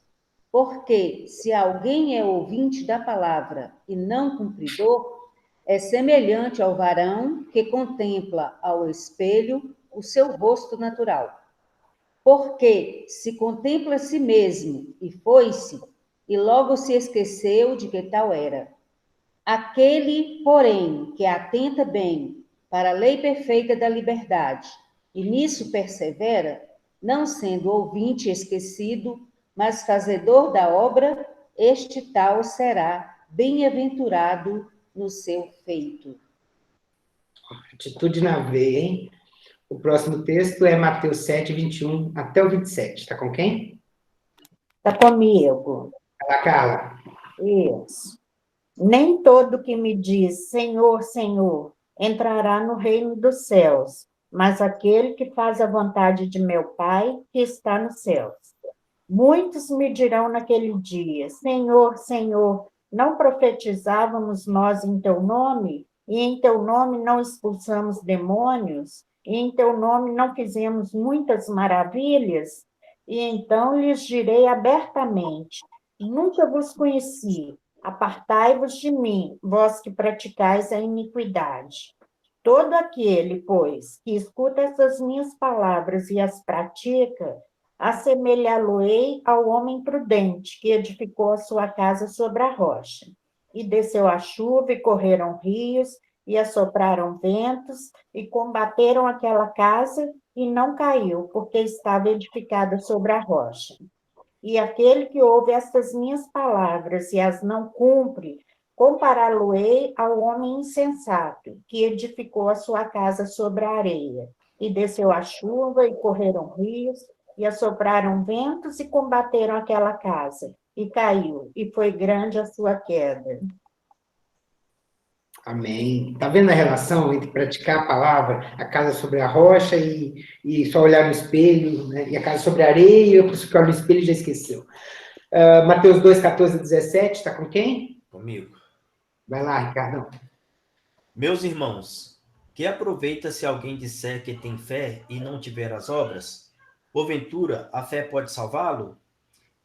Speaker 11: Porque, se alguém é ouvinte da palavra e não cumpridor, é semelhante ao varão que contempla ao espelho o seu rosto natural. Porque, se contempla a si mesmo e foi-se, e logo se esqueceu de que tal era. Aquele, porém, que atenta bem para a lei perfeita da liberdade, e nisso persevera, não sendo ouvinte esquecido, mas fazedor da obra, este tal será bem-aventurado no seu feito.
Speaker 1: Atitude na veia, hein? O próximo texto é Mateus 7, 21 até o 27. Está com quem?
Speaker 2: Está comigo.
Speaker 1: Fala, Carla.
Speaker 2: Isso. Nem todo que me diz Senhor, Senhor, entrará no reino dos céus, mas aquele que faz a vontade de meu Pai que está nos céus. Muitos me dirão naquele dia, Senhor, Senhor, não profetizávamos nós em teu nome? E em teu nome não expulsamos demônios? E em teu nome não fizemos muitas maravilhas? E então lhes direi abertamente, nunca vos conheci, apartai-vos de mim, vós que praticais a iniquidade. Todo aquele, pois, que escuta essas minhas palavras e as pratica, assemelhá-lo-ei ao homem prudente, que edificou a sua casa sobre a rocha. E desceu a chuva, e correram rios, e assopraram ventos, e combateram aquela casa, e não caiu, porque estava edificada sobre a rocha. E aquele que ouve estas minhas palavras e as não cumpre, compará-lo-ei ao homem insensato, que edificou a sua casa sobre a areia. E desceu a chuva, e correram rios, e assopraram ventos, e combateram aquela casa. E caiu, e foi grande a sua queda.
Speaker 1: Amém. Está vendo a relação entre praticar a palavra, a casa sobre a rocha e só olhar no espelho, né? E a casa sobre a areia, eu ficar no espelho e já esqueceu. Mateus 2, 14 a 17, está com quem?
Speaker 8: Comigo.
Speaker 1: Vai lá, Ricardo.
Speaker 8: Meus irmãos, que aproveita se alguém disser que tem fé e não tiver as obras? Porventura, a fé pode salvá-lo?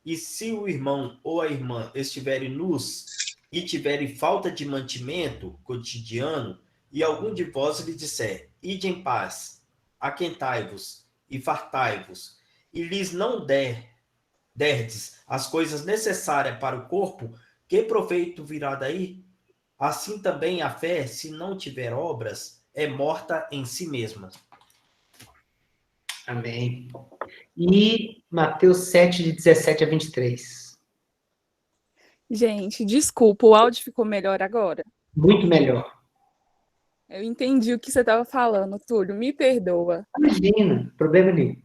Speaker 8: E se o irmão ou a irmã estiverem nus e tiverem falta de mantimento cotidiano, e algum de vós lhe disser, ide em paz, aquentai-vos e fartai-vos, e lhes não derdes as coisas necessárias para o corpo, que proveito virá daí? Assim também a fé, se não tiver obras, é morta em si mesma.
Speaker 1: Amém. E Mateus 7, de 17 a 23.
Speaker 5: Gente, desculpa, o áudio ficou melhor agora?
Speaker 1: Muito melhor.
Speaker 5: Eu entendi o que você estava falando, Túlio, me perdoa.
Speaker 1: Imagina, problema nenhum.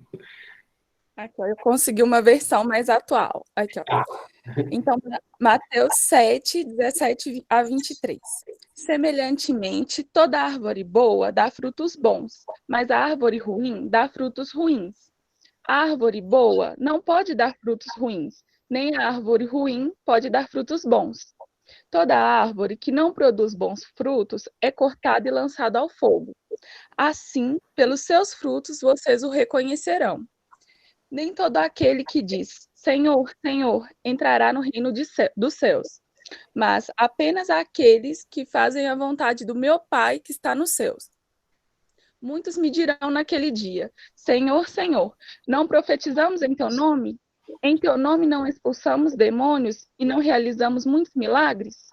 Speaker 5: Aqui, ó, eu consegui uma versão mais atual. Aqui, ó. Então, Mateus 7, 17 a 23. Semelhantemente, toda árvore boa dá frutos bons, mas a árvore ruim dá frutos ruins. A árvore boa não pode dar frutos ruins, nem a árvore ruim pode dar frutos bons. Toda árvore que não produz bons frutos é cortada e lançada ao fogo. Assim, pelos seus frutos vocês o reconhecerão. Nem todo aquele que diz, Senhor, Senhor, entrará no reino dos céus, mas apenas aqueles que fazem a vontade do meu Pai que está nos céus. Muitos me dirão naquele dia, Senhor, Senhor, não profetizamos em teu nome? Em teu nome não expulsamos demônios e não realizamos muitos milagres?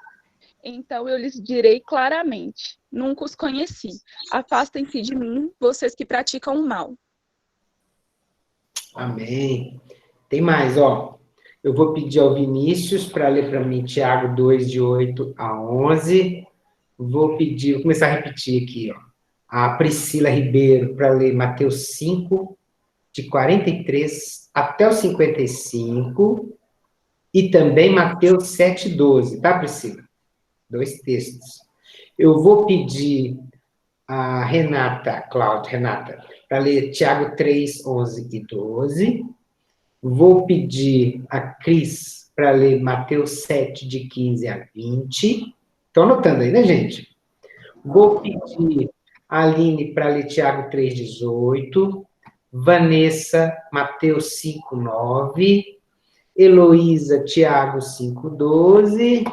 Speaker 5: Então eu lhes direi claramente, nunca os conheci. Afastem-se de mim, vocês que praticam o mal.
Speaker 1: Amém. Tem mais, ó. Eu vou pedir ao Vinícius para ler para mim Tiago 2, de 8 a 11. Vou começar a repetir aqui, ó. A Priscila Ribeiro para ler Mateus 5, de 43 até o 55. E também Mateus 7, 12, tá, Priscila? 2 textos. Eu vou pedir a Cláudia Renata, para ler Tiago 3, 11 e 12. Vou pedir a Cris para ler Mateus 7, de 15 a 20. Estão anotando aí, né, gente? Vou pedir a Aline para ler Tiago 3, 18. Vanessa, Mateus 5, 9. Heloísa, Tiago 5, 12.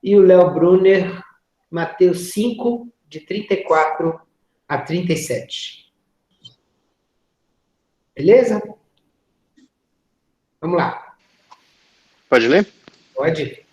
Speaker 1: E o Léo Brunner, Mateus 5, de 34 a 37. Beleza? Vamos lá.
Speaker 9: Pode ler?
Speaker 1: Pode.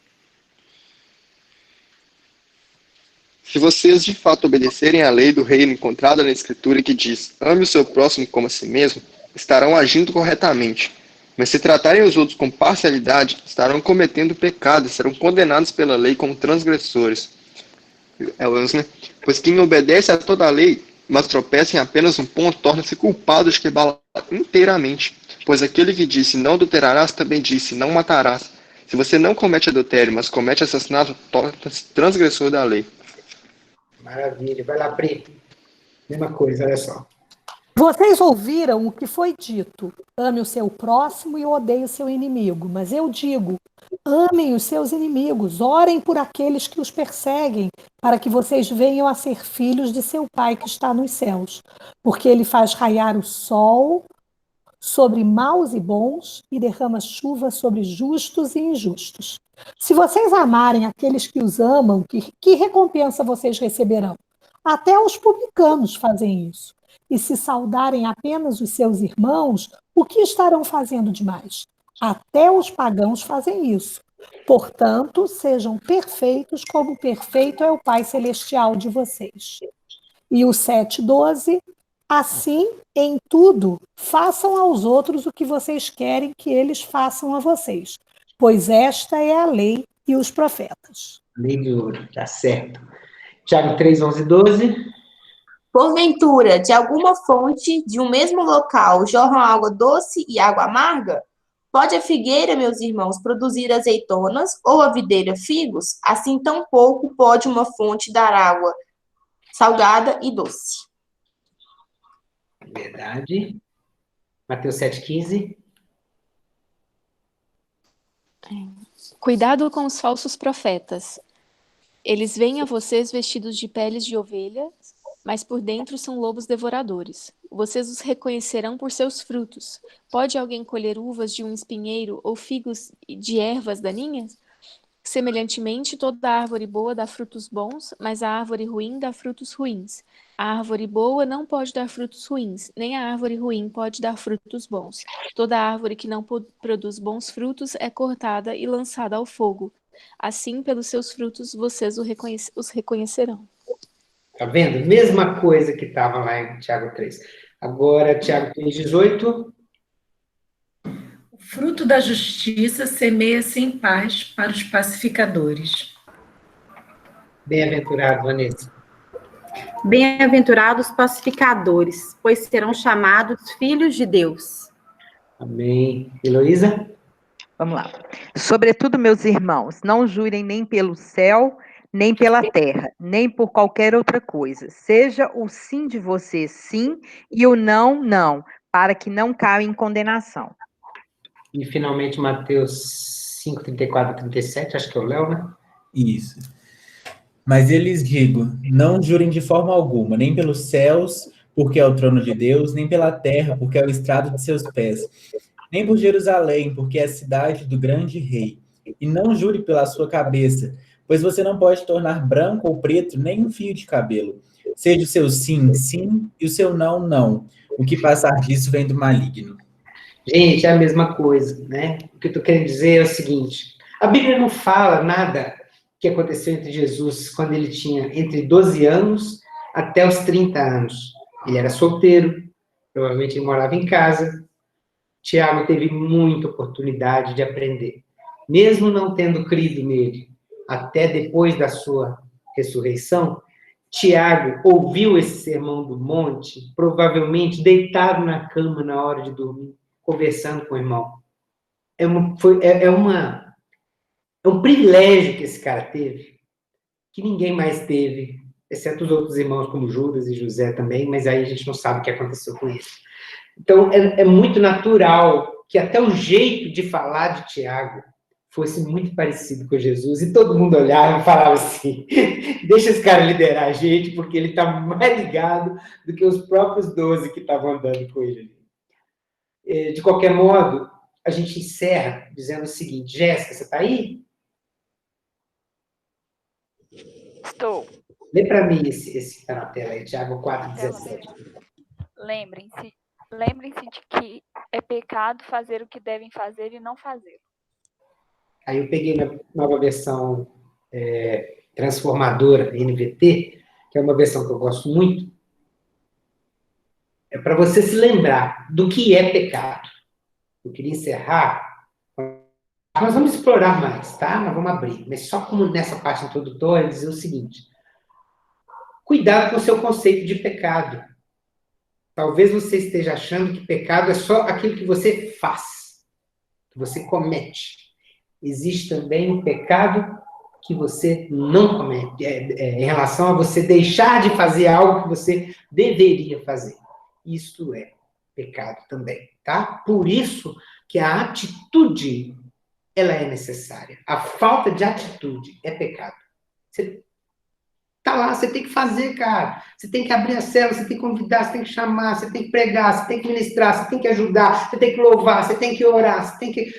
Speaker 12: Se vocês de fato obedecerem à lei do reino encontrada na Escritura que diz, ame o seu próximo como a si mesmo, estarão agindo corretamente. Mas se tratarem os outros com parcialidade, estarão cometendo pecado e serão condenados pela lei como transgressores. Pois quem obedece a toda a lei, mas tropeça em apenas um ponto, torna-se culpado de quebrá-la inteiramente. Pois aquele que disse, não adulterarás, também disse, não matarás. Se você não comete adultério, mas comete assassinato, torna-se transgressor da lei.
Speaker 1: Maravilha. Vai lá, Pri. Mesma coisa, olha só.
Speaker 19: Vocês ouviram o que foi dito, ame o seu próximo e odeie o seu inimigo. Mas eu digo, amem os seus inimigos, orem por aqueles que os perseguem, para que vocês venham a ser filhos de seu Pai que está nos céus. Porque ele faz raiar o sol sobre maus e bons e derrama chuva sobre justos e injustos. Se vocês amarem aqueles que os amam, que recompensa vocês receberão? Até os publicanos fazem isso. E se saudarem apenas os seus irmãos, o que estarão fazendo demais? Até os pagãos fazem isso. Portanto, sejam perfeitos como perfeito é o Pai Celestial de vocês. E o 7:12, assim, em tudo, façam aos outros o que vocês querem que eles façam a vocês, pois esta é a lei e os profetas.
Speaker 1: Lei de ouro, tá certo. Tiago 3, 11 e 12.
Speaker 21: Porventura, de alguma fonte de um mesmo local jorram água doce e água amarga? Pode a figueira, meus irmãos, produzir azeitonas, ou a videira figos? Assim tampouco pode uma fonte dar água salgada e doce.
Speaker 1: Verdade. Mateus 7, 15.
Speaker 13: Cuidado com os falsos profetas. Eles vêm a vocês vestidos de peles de ovelha, mas por dentro são lobos devoradores. Vocês os reconhecerão por seus frutos. Pode alguém colher uvas de um espinheiro ou figos de ervas daninhas? Semelhantemente, toda árvore boa dá frutos bons, mas a árvore ruim dá frutos ruins. A árvore boa não pode dar frutos ruins, nem a árvore ruim pode dar frutos bons. Toda árvore que não produz bons frutos é cortada e lançada ao fogo. Assim, pelos seus frutos, vocês os reconhecerão.
Speaker 1: Tá vendo? Mesma coisa que estava lá em Tiago 3. Agora, Tiago 3, 18.
Speaker 14: O fruto da justiça semeia-se em paz para os pacificadores.
Speaker 1: Bem-aventurado, Vanessa.
Speaker 10: Bem-aventurados pacificadores, pois serão chamados filhos de Deus.
Speaker 1: Amém. Heloísa?
Speaker 24: Vamos lá. Sobretudo, meus irmãos, não jurem nem pelo céu, nem pela terra, nem por qualquer outra coisa. Seja o sim de vocês sim e o não, não, para que não caiam em condenação.
Speaker 1: E, finalmente, Mateus 5, 34 e 37, acho que é o Léo, né?
Speaker 22: Isso. Mas eu lhes digo, não jurem de forma alguma, nem pelos céus, porque é o trono de Deus, nem pela terra, porque é o estrado de seus pés, nem por Jerusalém, porque é a cidade do grande rei. E não jure pela sua cabeça, pois você não pode tornar branco ou preto nem um fio de cabelo. Seja o seu sim, sim, e o seu não, não. O que passar disso vem do maligno.
Speaker 1: Gente, é a mesma coisa, né? O que eu estou querendo dizer é o seguinte: a Bíblia não fala nada que aconteceu entre Jesus quando ele tinha entre 12 anos até os 30 anos. Ele era solteiro, provavelmente ele morava em casa. Tiago teve muita oportunidade de aprender. Mesmo não tendo crido nele, até depois da sua ressurreição, Tiago ouviu esse sermão do monte, provavelmente deitado na cama na hora de dormir, conversando com o irmão. É um privilégio que esse cara teve, que ninguém mais teve, exceto os outros irmãos, como Judas e José também, mas aí a gente não sabe o que aconteceu com eles. Então, é muito natural que até o jeito de falar de Tiago fosse muito parecido com Jesus, e todo mundo olhava e falava assim, deixa esse cara liderar a gente, porque ele está mais ligado do que os próprios 12 que estavam andando com ele. De qualquer modo, a gente encerra dizendo o seguinte: Jéssica, você está aí?
Speaker 4: Estou.
Speaker 1: Lê para mim esse que está na tela aí, Tiago 4,17.
Speaker 4: Lembrem-se de que é pecado fazer o que devem fazer e não fazer.
Speaker 1: Aí eu peguei na nova versão transformadora, NVT, que é uma versão que eu gosto muito. É para você se lembrar do que é pecado. Eu queria encerrar. Nós vamos explorar mais, tá? Nós vamos abrir. Mas só como nessa parte introdutória, dizer o seguinte: cuidado com o seu conceito de pecado. Talvez você esteja achando que pecado é só aquilo que você faz, que você comete. Existe também um pecado que você não comete, em relação a você deixar de fazer algo que você deveria fazer. Isso é pecado também, tá? Por isso que a atitude, ela é necessária. A falta de atitude é pecado. Você tá lá, você tem que fazer, cara. Você tem que abrir a cela, você tem que convidar, você tem que chamar, você tem que pregar, você tem que ministrar, você tem que ajudar, você tem que louvar, você tem que orar, você tem que...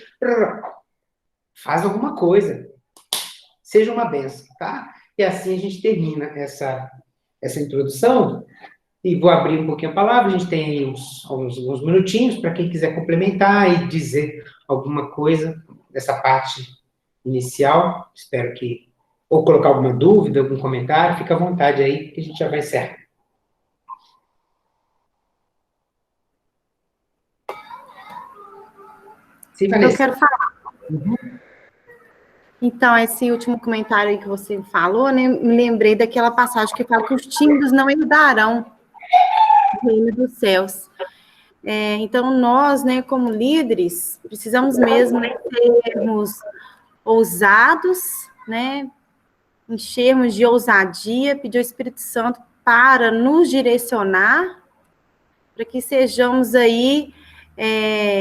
Speaker 1: Faz alguma coisa. Seja uma bênção, tá? E assim a gente termina essa introdução. E vou abrir um pouquinho a palavra. A gente tem aí uns minutinhos para quem quiser complementar e dizer alguma coisa dessa parte inicial. Espero que... Ou colocar alguma dúvida, algum comentário, fica à vontade aí, que a gente já vai encerrar. Sim, Vanessa.
Speaker 10: Eu quero falar. Então, esse último comentário aí que você falou, né, me lembrei daquela passagem que fala que os tímidos não herdarão o reino dos céus. Então, nós, né, como líderes, precisamos mesmo sermos ousados, né, enchermos de ousadia, pedir ao Espírito Santo para nos direcionar, para que sejamos aí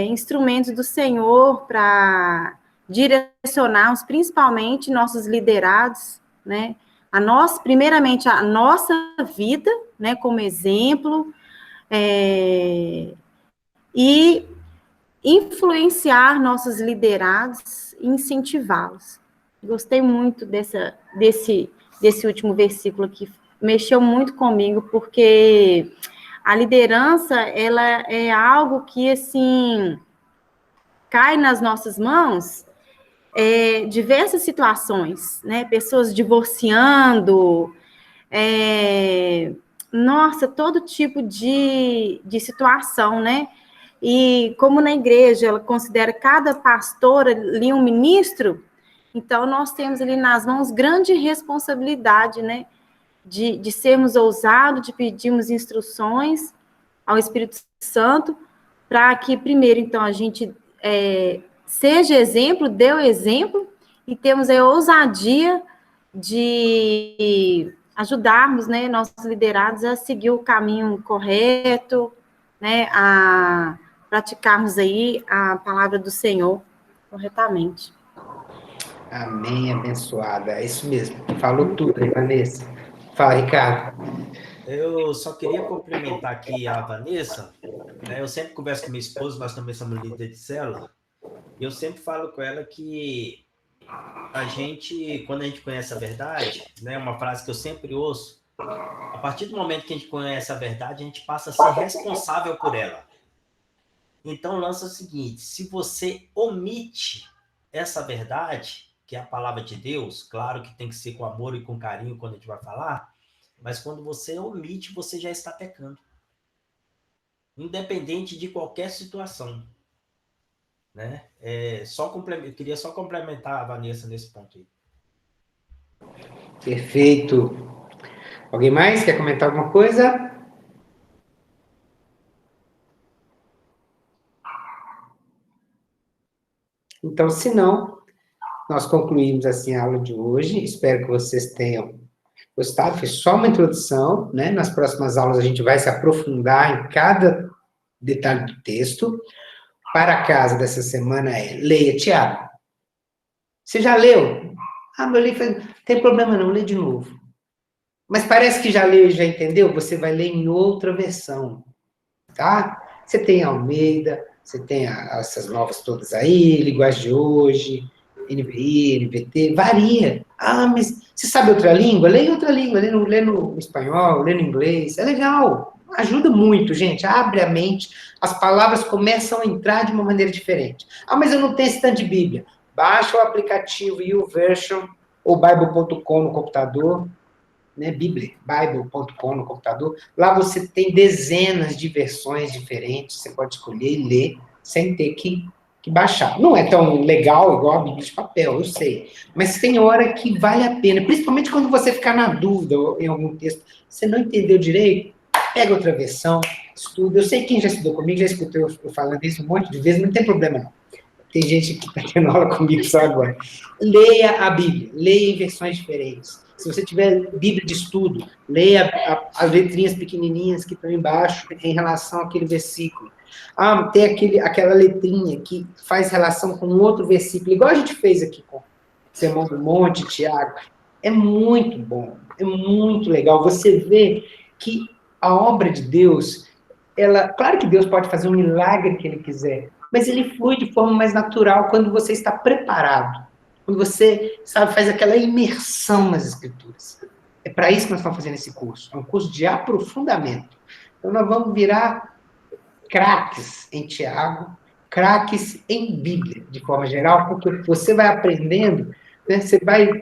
Speaker 10: instrumentos do Senhor para direcionarmos, principalmente nossos liderados, né? Primeiramente, a nossa vida, né, como exemplo, e influenciar nossos liderados e incentivá-los. Gostei muito desse último versículo aqui, mexeu muito comigo, porque a liderança, ela é algo que, assim, cai nas nossas mãos, diversas situações, né? Pessoas divorciando, todo tipo de situação, né? E como na igreja ela considera cada pastor ali um ministro, então nós temos ali nas mãos grande responsabilidade, né? De sermos ousados, de pedirmos instruções ao Espírito Santo, para que primeiro, então, a gente seja exemplo, dê o exemplo, e temos a ousadia de ajudarmos, né, nossos liderados a seguir o caminho correto, né, a praticarmos aí a palavra do Senhor corretamente.
Speaker 1: Amém, abençoada. É isso mesmo. Falou tudo aí, Vanessa. Fala, Ricardo.
Speaker 8: Eu só queria complementar aqui a Vanessa, né? Eu sempre converso com minha esposa, nós também somos líderes de célula, e eu sempre falo com ela que a gente, quando a gente conhece a verdade, né, uma frase que eu sempre ouço, a partir do momento que a gente conhece a verdade, a gente passa a ser responsável por ela. Então, o lance é o seguinte, se você omite essa verdade, que é a palavra de Deus, claro que tem que ser com amor e com carinho quando a gente vai falar, mas quando você omite, você já está pecando. Independente de qualquer situação. Né? Eu queria só complementar a Vanessa nesse ponto aí.
Speaker 1: Perfeito. Alguém mais quer comentar alguma coisa? Então, se não, nós concluímos assim a aula de hoje. Espero que vocês tenham gostado. Foi só uma introdução, né? Nas próximas aulas a gente vai se aprofundar em cada detalhe do texto. Para casa dessa semana leia Tiago. Você já leu? Mas eu li, tem problema não, lê de novo. Mas parece que já leu e já entendeu? Você vai ler em outra versão, tá? Você tem Almeida, você tem essas novas todas aí, Linguagem de Hoje, NVI, NVT, varia. Mas você sabe outra língua? Lê em outra língua, lê no espanhol, lê no inglês, é legal. Ajuda muito, gente, abre a mente, as palavras começam a entrar de uma maneira diferente. Mas eu não tenho esse tanto de Bíblia. Baixa o aplicativo YouVersion ou Bible.com no computador, né, Bible.com no computador. Lá você tem dezenas de versões diferentes, você pode escolher e ler sem ter que baixar. Não é tão legal igual a Bíblia de papel, eu sei, mas tem hora que vale a pena, principalmente quando você ficar na dúvida em algum texto, você não entendeu direito, pega outra versão, estuda. Eu sei que quem já estudou comigo, já escutou eu falando isso um monte de vezes, não tem problema não. Tem gente que está tendo aula comigo só agora. Leia a Bíblia, leia em versões diferentes. Se você tiver Bíblia de estudo, leia as letrinhas pequenininhas que estão embaixo em relação àquele versículo. Tem aquela letrinha que faz relação com outro versículo, igual a gente fez aqui com o Sermão do Monte, Tiago. É muito bom, é muito legal. Você vê que a obra de Deus, claro que Deus pode fazer um milagre que Ele quiser, mas Ele flui de forma mais natural quando você está preparado, quando você, faz aquela imersão nas Escrituras. É para isso que nós estamos fazendo esse curso, é um curso de aprofundamento. Então nós vamos virar craques em Tiago, craques em Bíblia, de forma geral, porque você vai aprendendo, né?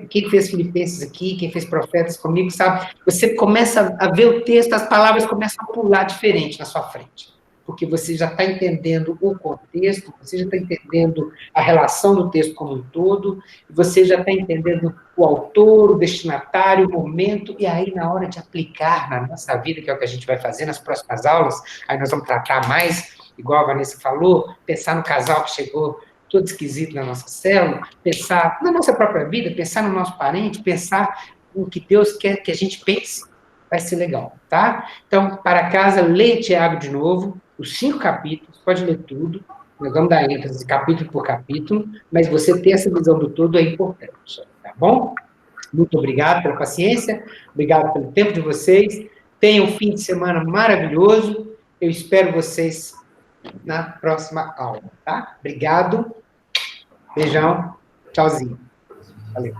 Speaker 1: Quem fez Filipenses aqui, quem fez Profetas comigo, sabe? Você começa a ver o texto, as palavras começam a pular diferente na sua frente, porque você já está entendendo o contexto, você já está entendendo a relação do texto como um todo, você já está entendendo o autor, o destinatário, o momento, e aí na hora de aplicar na nossa vida, que é o que a gente vai fazer nas próximas aulas, aí nós vamos tratar mais, igual a Vanessa falou, pensar no casal que chegou todo esquisito na nossa célula, pensar na nossa própria vida, pensar no nosso parente, pensar no que Deus quer que a gente pense, vai ser legal, tá? Então, para casa, leia Tiago de novo, os 5 capítulos, pode ler tudo, nós vamos dar ênfase capítulo por capítulo, mas você ter essa visão do todo é importante, tá bom? Muito obrigado pela paciência, obrigado pelo tempo de vocês, tenham um fim de semana maravilhoso, eu espero vocês na próxima aula, tá? Obrigado, beijão, tchauzinho, valeu.